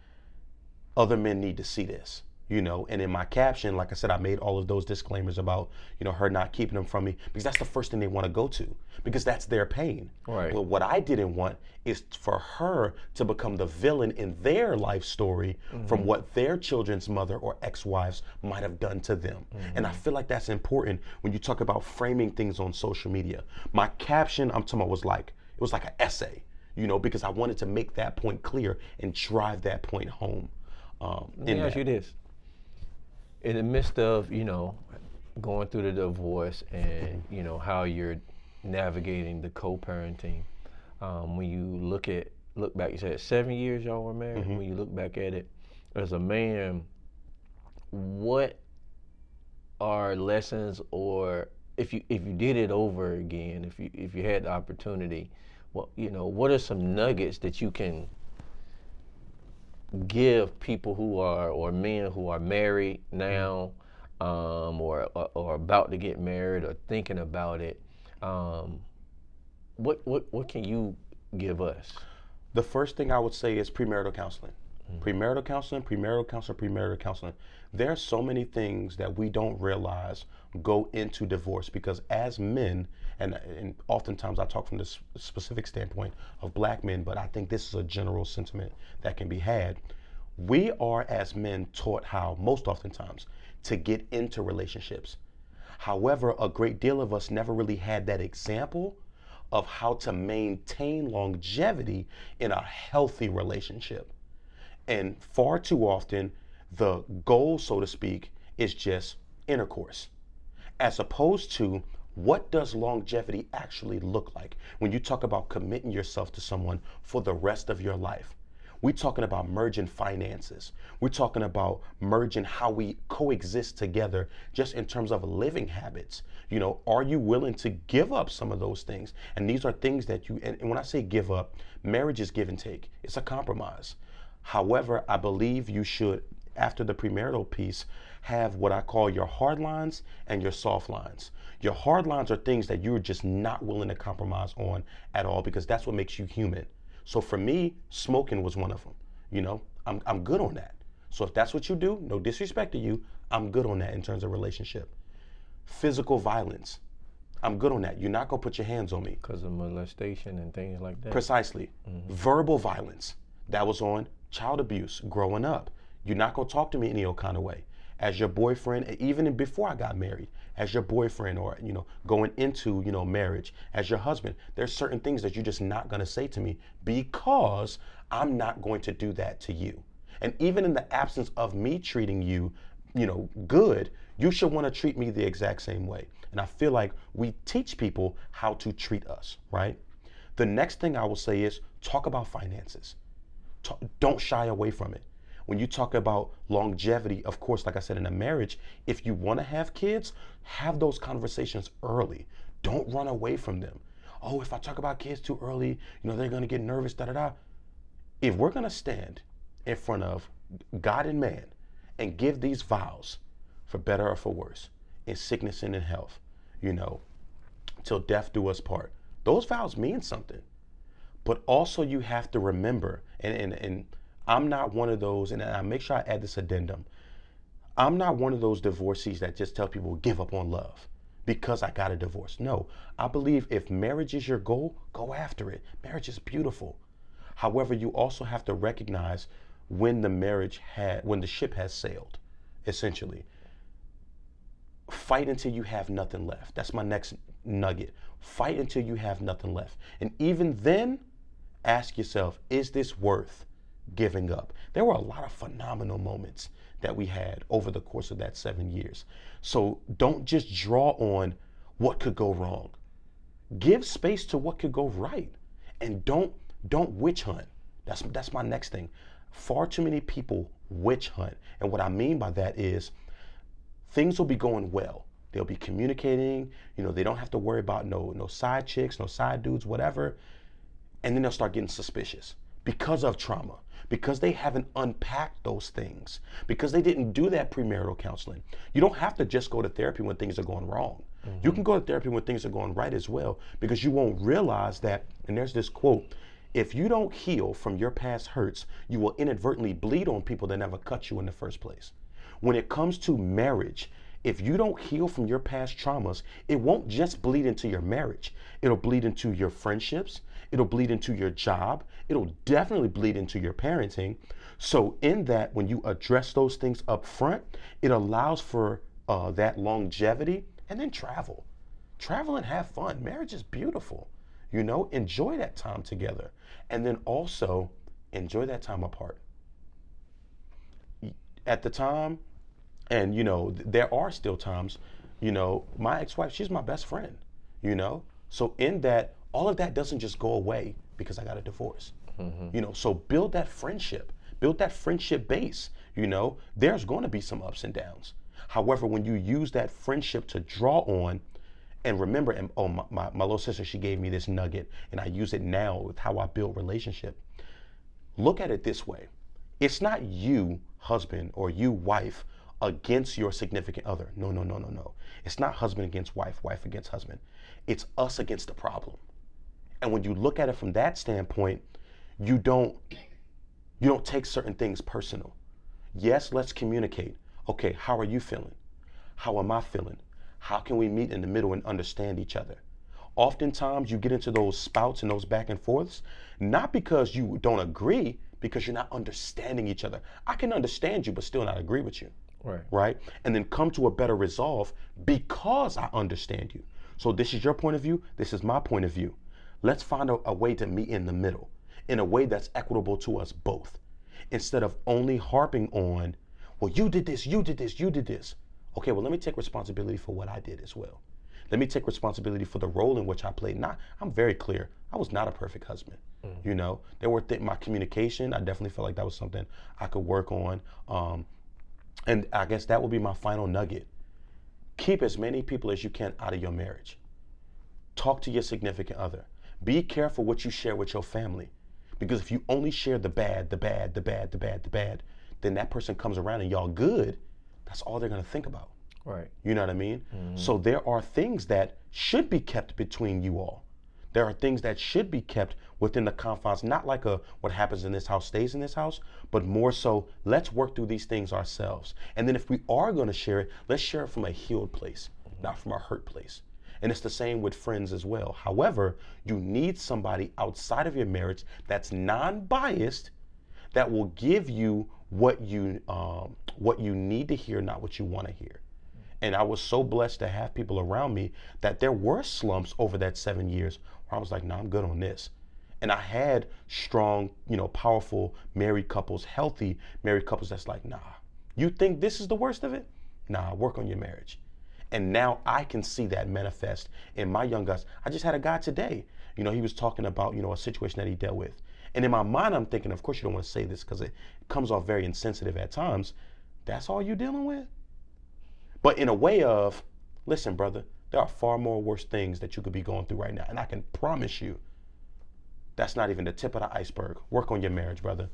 other men need to see this, and in my caption, like I said, I made all of those disclaimers about, her not keeping them from me, because that's the first thing they want to go to, because that's their pain. Right. But what I didn't want is for her to become the villain in their life story from what their children's mother or ex-wives might have done to them. And I feel like that's important when you talk about framing things on social media. My caption, I'm talking about, was like an essay, because I wanted to make that point clear and drive that point home. Let me ask you this. In the midst of, going through the divorce and, how you're navigating the co-parenting, when you look back, you said 7 years y'all were married. When you look back at it, as a man, what are lessons, or if you did it over again, if you had the opportunity, what are some nuggets that you can give people who are, or men who are married now, or about to get married or thinking about it? What can you give us? The first thing I would say is premarital counseling. Premarital counseling, premarital counseling. There are so many things that we don't realize go into divorce, because as men, and oftentimes I talk from this specific standpoint of black men, but I think this is a general sentiment that can be had. We are, as men, taught how, most oftentimes, to get into relationships. However, a great deal of us never really had that example of how to maintain longevity in a healthy relationship. And far too often, the goal, so to speak, is just intercourse, as opposed to what does longevity actually look like when you talk about committing yourself to someone for the rest of your life. We're talking about merging finances. We're talking about merging how we coexist together just in terms of living habits. Are you willing to give up some of those things? And these are things that and when I say give up, marriage is give and take. It's a compromise. However, I believe you should, after the premarital piece, have what I call your hard lines and your soft lines. Your hard lines are things that you're just not willing to compromise on at all, because that's what makes you human. So for me, smoking was one of them. I'm good on that. So if that's what you do, no disrespect to you, I'm good on that in terms of relationship. Physical violence, I'm good on that. You're not gonna put your hands on me. Because of molestation and things like that. Precisely. Verbal violence, that was on child abuse growing up. You're not gonna talk to me any old kind of way. As your boyfriend, even before I got married, as your boyfriend, or going into marriage, as your husband, there's certain things that you're just not going to say to me, because I'm not going to do that to you. And even in the absence of me treating you good, you should want to treat me the exact same way. And I feel like we teach people how to treat us, right? The next thing I will say is talk about finances. Don't shy away from it. When you talk about longevity, of course, like I said, in a marriage, if you want to have kids, have those conversations early. Don't run away from them. Oh, if I talk about kids too early, they're going to get nervous, da-da-da. If we're going to stand in front of God and man and give these vows, for better or for worse, in sickness and in health, till death do us part, those vows mean something. But also you have to remember, and I'm not one of those, and I make sure I add this addendum. I'm not one of those divorcees that just tell people give up on love because I got a divorce. No, I believe if marriage is your goal, go after it. Marriage is beautiful. However, you also have to recognize when when the ship has sailed, essentially. Fight until you have nothing left. That's my next nugget. Fight until you have nothing left. And even then, ask yourself, is this worth giving up? There were a lot of phenomenal moments that we had over the course of that 7 years. So don't just draw on what could go wrong. Give space to what could go right, and don't witch hunt. That's my next thing. Far too many people witch hunt, and what I mean by that is things will be going well. They'll be communicating. They don't have to worry about no side chicks, no side dudes, whatever. And then they'll start getting suspicious because of trauma, because they haven't unpacked those things, because they didn't do that premarital counseling. You don't have to just go to therapy when things are going wrong. Mm-hmm. You can go to therapy when things are going right as well, because you won't realize that, and there's this quote, if you don't heal from your past hurts, you will inadvertently bleed on people that never cut you in the first place. When it comes to marriage, if you don't heal from your past traumas, it won't just bleed into your marriage. It'll bleed into your friendships. It'll bleed into your job. It'll definitely bleed into your parenting. So in that, when you address those things up front, it allows for that longevity. And then travel. Travel and have fun. Marriage is beautiful. Enjoy that time together. And then also enjoy that time apart. At the time, and there are still times, my ex-wife, she's my best friend, So in that, all of that doesn't just go away because I got a divorce. Mm-hmm. So build that friendship base. There's going to be some ups and downs. However, when you use that friendship to draw on, and remember, and my little sister, she gave me this nugget, and I use it now with how I build relationship. Look at it this way. It's not you, husband, or you, wife, against your significant other. No. It's not husband against wife, wife against husband. It's us against the problem. And when you look at it from that standpoint, you don't take certain things personal. Yes, let's communicate. Okay, how are you feeling? How am I feeling? How can we meet in the middle and understand each other? Oftentimes you get into those spouts and those back and forths, not because you don't agree, because you're not understanding each other. I can understand you, but still not agree with you. Right? And then come to a better resolve because I understand you. So this is your point of view. This is my point of view. Let's find a way to meet in the middle, in a way that's equitable to us both, instead of only harping on, well, you did this, you did this, you did this. Okay, well, let me take responsibility for what I did as well. Let me take responsibility for the role in which I played. I'm very clear. I was not a perfect husband. Mm-hmm. There were my communication. I definitely felt like that was something I could work on. And I guess that will be my final nugget. Keep as many people as you can out of your marriage. Talk to your significant other. Be careful what you share with your family. Because if you only share the bad, then that person comes around and y'all good, that's all they're going to think about. Right. You know what I mean? Mm-hmm. So there are things that should be kept between you all. There are things that should be kept within the confines, not like what happens in this house stays in this house, but more so, let's work through these things ourselves. And then if we are going to share it, let's share it from a healed place, not from a hurt place. And it's the same with friends as well. However, you need somebody outside of your marriage that's non-biased, that will give you what you need to hear, not what you want to hear. And I was so blessed to have people around me that there were slumps over that 7 years where I was like, I'm good on this. And I had strong, powerful married couples, healthy married couples that's like, you think this is the worst of it? Work on your marriage. And now I can see that manifest in my young guys. I just had a guy today, he was talking about, a situation that he dealt with. And in my mind, I'm thinking, of course you don't want to say this because it comes off very insensitive at times. That's all you're dealing with? But in a way of, listen, brother, there are far more worse things that you could be going through right now. And I can promise you, that's not even the tip of the iceberg. Work on your marriage, brother.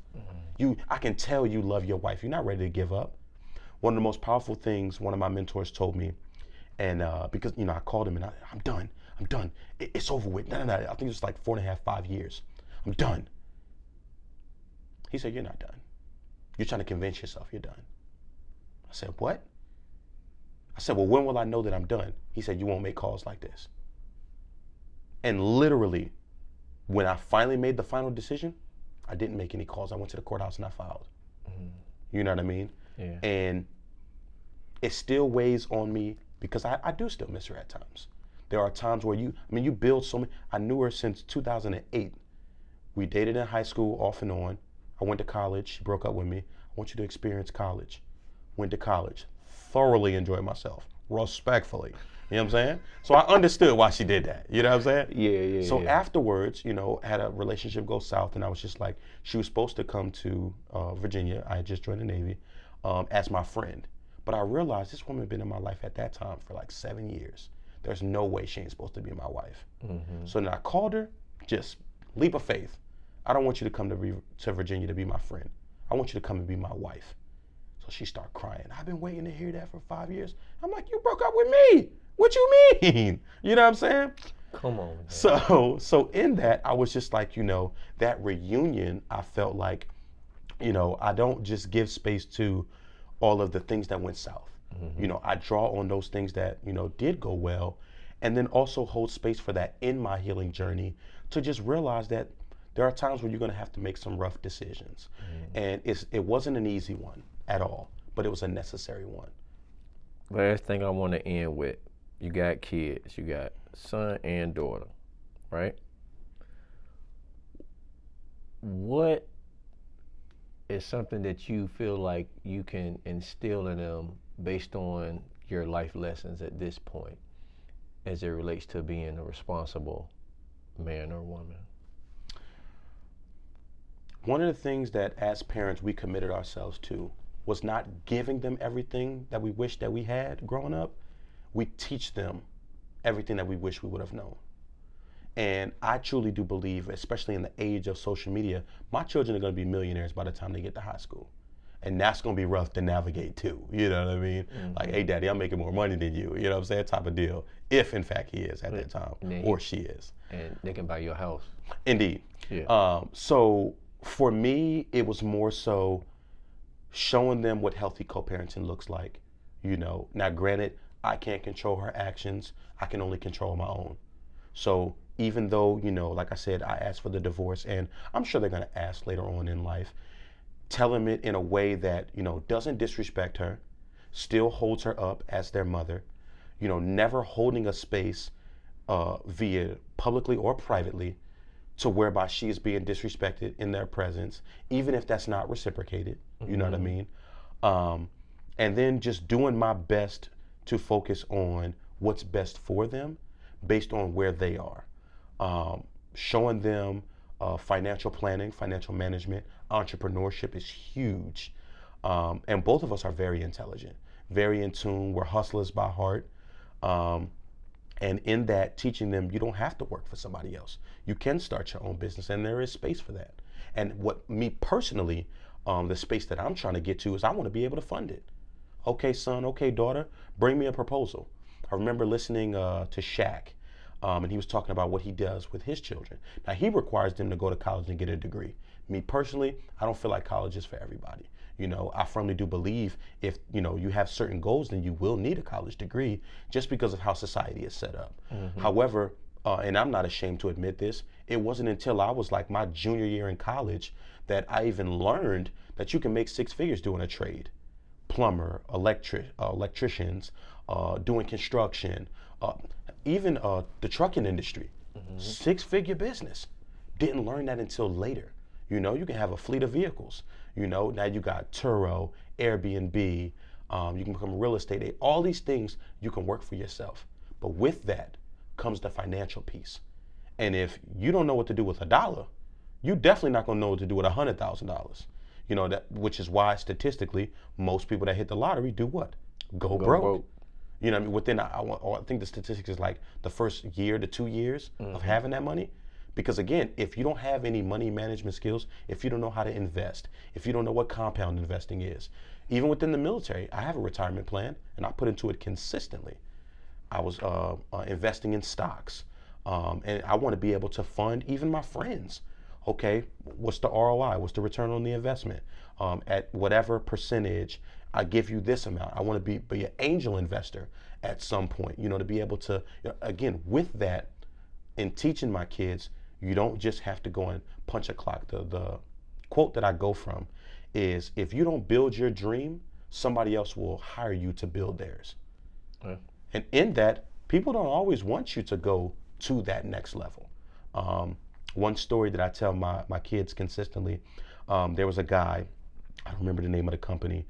Mm-hmm. I can tell you love your wife. You're not ready to give up. One of the most powerful things one of my mentors told me, and because, I called him and I'm done. It's over with. No. I think it was like 4.5, 5 years. I'm done. He said, you're not done. You're trying to convince yourself you're done. I said, what? I said, well, when will I know that I'm done? He said, you won't make calls like this. And literally, when I finally made the final decision, I didn't make any calls. I went to the courthouse and I filed. Mm-hmm. You know what I mean? Yeah. And it still weighs on me because I do still miss her at times. There are times where you build so many. I knew her since 2008. We dated in high school off and on. I went to college. She broke up with me. I want you to experience college. went to college, thoroughly enjoyed myself, respectfully. You know what I'm saying? So I understood why she did that. You know what I'm saying? Yeah. So afterwards, had a relationship go south, and I was just like, she was supposed to come to Virginia. I had just joined the Navy as my friend. But I realized this woman had been in my life at that time for like 7 years. There's no way she ain't supposed to be my wife. So then I called her, just leap of faith. I don't want you to come to Virginia to be my friend. I want you to come and be my wife. So she started crying. I've been waiting to hear that for 5 years. I'm like, you broke up with me. What you mean? You know what I'm saying? Come on, man. So in that, I was just like, that reunion, I felt like, I don't just give space to all of the things that went south. I draw on those things that, did go well, and then also hold space for that in my healing journey to just realize that there are times where you're going to have to make some rough decisions. And it wasn't an easy one at all, but it was a necessary one. Last thing I want to end with, you got kids, you got son and daughter, right? What is something that you feel like you can instill in them based on your life lessons at this point as it relates to being a responsible man or woman? One of the things that as parents we committed ourselves to was not giving them everything that we wish that we had growing up. We teach them everything that we wish we would have known. And I truly do believe, especially in the age of social media, my children are going to be millionaires by the time they get to high school. And that's going to be rough to navigate too. You know what I mean? Like, hey, daddy, I'm making more money than you. You know what I'm saying? Type of deal. If, in fact, he is at that time, or she is. And they can buy your house. Indeed. Yeah. So for me, it was more so showing them what healthy co-parenting looks like. Now granted, I can't control her actions. I can only control my own. So even though, like I said, I asked for the divorce, and I'm sure they're going to ask later on in life, tell them it in a way that, doesn't disrespect her, still holds her up as their mother, never holding a space via publicly or privately to whereby she is being disrespected in their presence, even if that's not reciprocated. You know what I mean? And then just doing my best to focus on what's best for them based on where they are. Showing them financial planning, financial management, entrepreneurship is huge. And both of us are very intelligent, very in tune. We're hustlers by heart. And in that, teaching them you don't have to work for somebody else. You can start your own business, and there is space for that. And what me personally, the space that I'm trying to get to is I want to be able to fund it. Okay, son, okay, daughter, bring me a proposal. I remember listening to Shaq, and he was talking about what he does with his children. Now, he requires them to go to college and get a degree. Me personally, I don't feel like college is for everybody. I firmly do believe if, you have certain goals, then you will need a college degree just because of how society is set up. However, and I'm not ashamed to admit this, it wasn't until I was like my junior year in college that I even learned that you can make 6 figures doing a trade. Plumber, electricians, doing construction, even the trucking industry. 6-figure business. Didn't learn that until later. You can have a fleet of vehicles. Now you got Turo, Airbnb, you can become a real estate agent. All these things you can work for yourself. But with that comes the financial piece. And if you don't know what to do with $1, you definitely not gonna know what to do with $100,000. That, which is why statistically, most people that hit the lottery do what? Go broke. What I mean? Within, I think the statistics is like the first year to 2 years of having that money. Because again, if you don't have any money management skills, if you don't know how to invest, if you don't know what compound investing is, even within the military, I have a retirement plan and I put into it consistently. I was investing in stocks, and I want to be able to fund even my friends. Okay, what's the ROI? What's the return on the investment? At whatever percentage, I give you this amount. I want to be an angel investor at some point, to be able to, again, with that, in teaching my kids, you don't just have to go and punch a clock. The quote that I go from is, if you don't build your dream, somebody else will hire you to build theirs. Yeah. And in that, people don't always want you to go to that next level. One story that I tell my kids consistently, there was a guy, I don't remember the name of the company,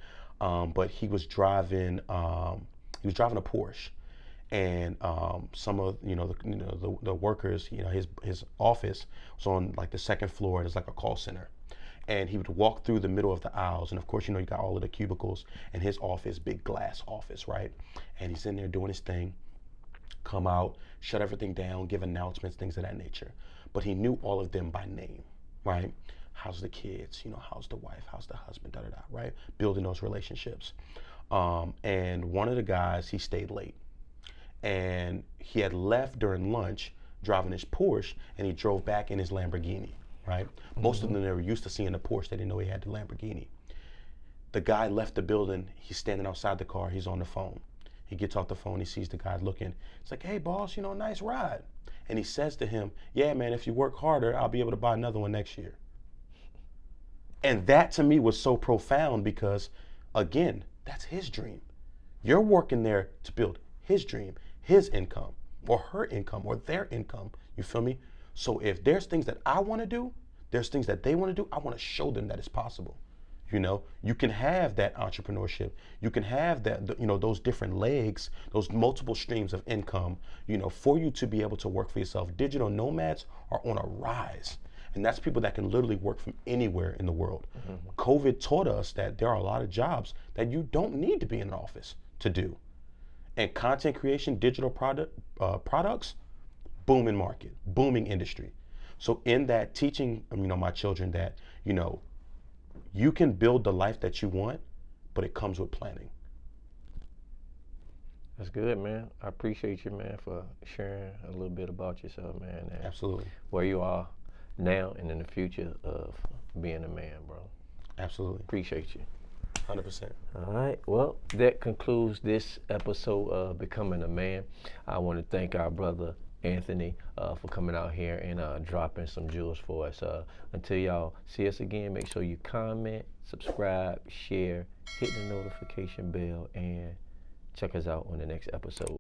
but he was driving a Porsche, and some of the workers, his office was on like the second floor, and it's like a call center. And he would walk through the middle of the aisles, and of course, you got all of the cubicles, and his office, big glass office, right? And he's in there doing his thing, come out, shut everything down, give announcements, things of that nature. But he knew all of them by name, right? How's the kids? How's the wife? How's the husband? Da da da, right? Building those relationships. And one of the guys, he stayed late, and he had left during lunch, driving his Porsche, and he drove back in his Lamborghini. Right? Most of them, they were used to seeing the Porsche. They didn't know he had the Lamborghini. The guy left the building. He's standing outside the car. He's on the phone. He gets off the phone. He sees the guy looking. It's like, hey, boss, nice ride. And he says to him, yeah, man, if you work harder, I'll be able to buy another one next year. And that to me was so profound because, again, that's his dream. You're working there to build his dream, his income, or her income, or their income. You feel me? So if there's things that I want to do, there's things that they want to do, I want to show them that it's possible. You can have that entrepreneurship. You can have that, those different legs, those multiple streams of income, for you to be able to work for yourself. Digital nomads are on a rise. And that's people that can literally work from anywhere in the world. Mm-hmm. COVID taught us that there are a lot of jobs that you don't need to be in an office to do. And content creation, digital products, booming market, booming industry. So in that, teaching my children that you can build the life that you want, but it comes with planning. That's good, man. I appreciate you, man, for sharing a little bit about yourself, man. And absolutely. Where you are now and in the future of being a man, bro. Absolutely. Appreciate you. 100%. All right. Well, that concludes this episode of Becoming a Man. I want to thank our brother Anthony for coming out here and dropping some jewels for us. Until y'all see us again, make sure you comment, subscribe, share, hit the notification bell, and check us out on the next episode.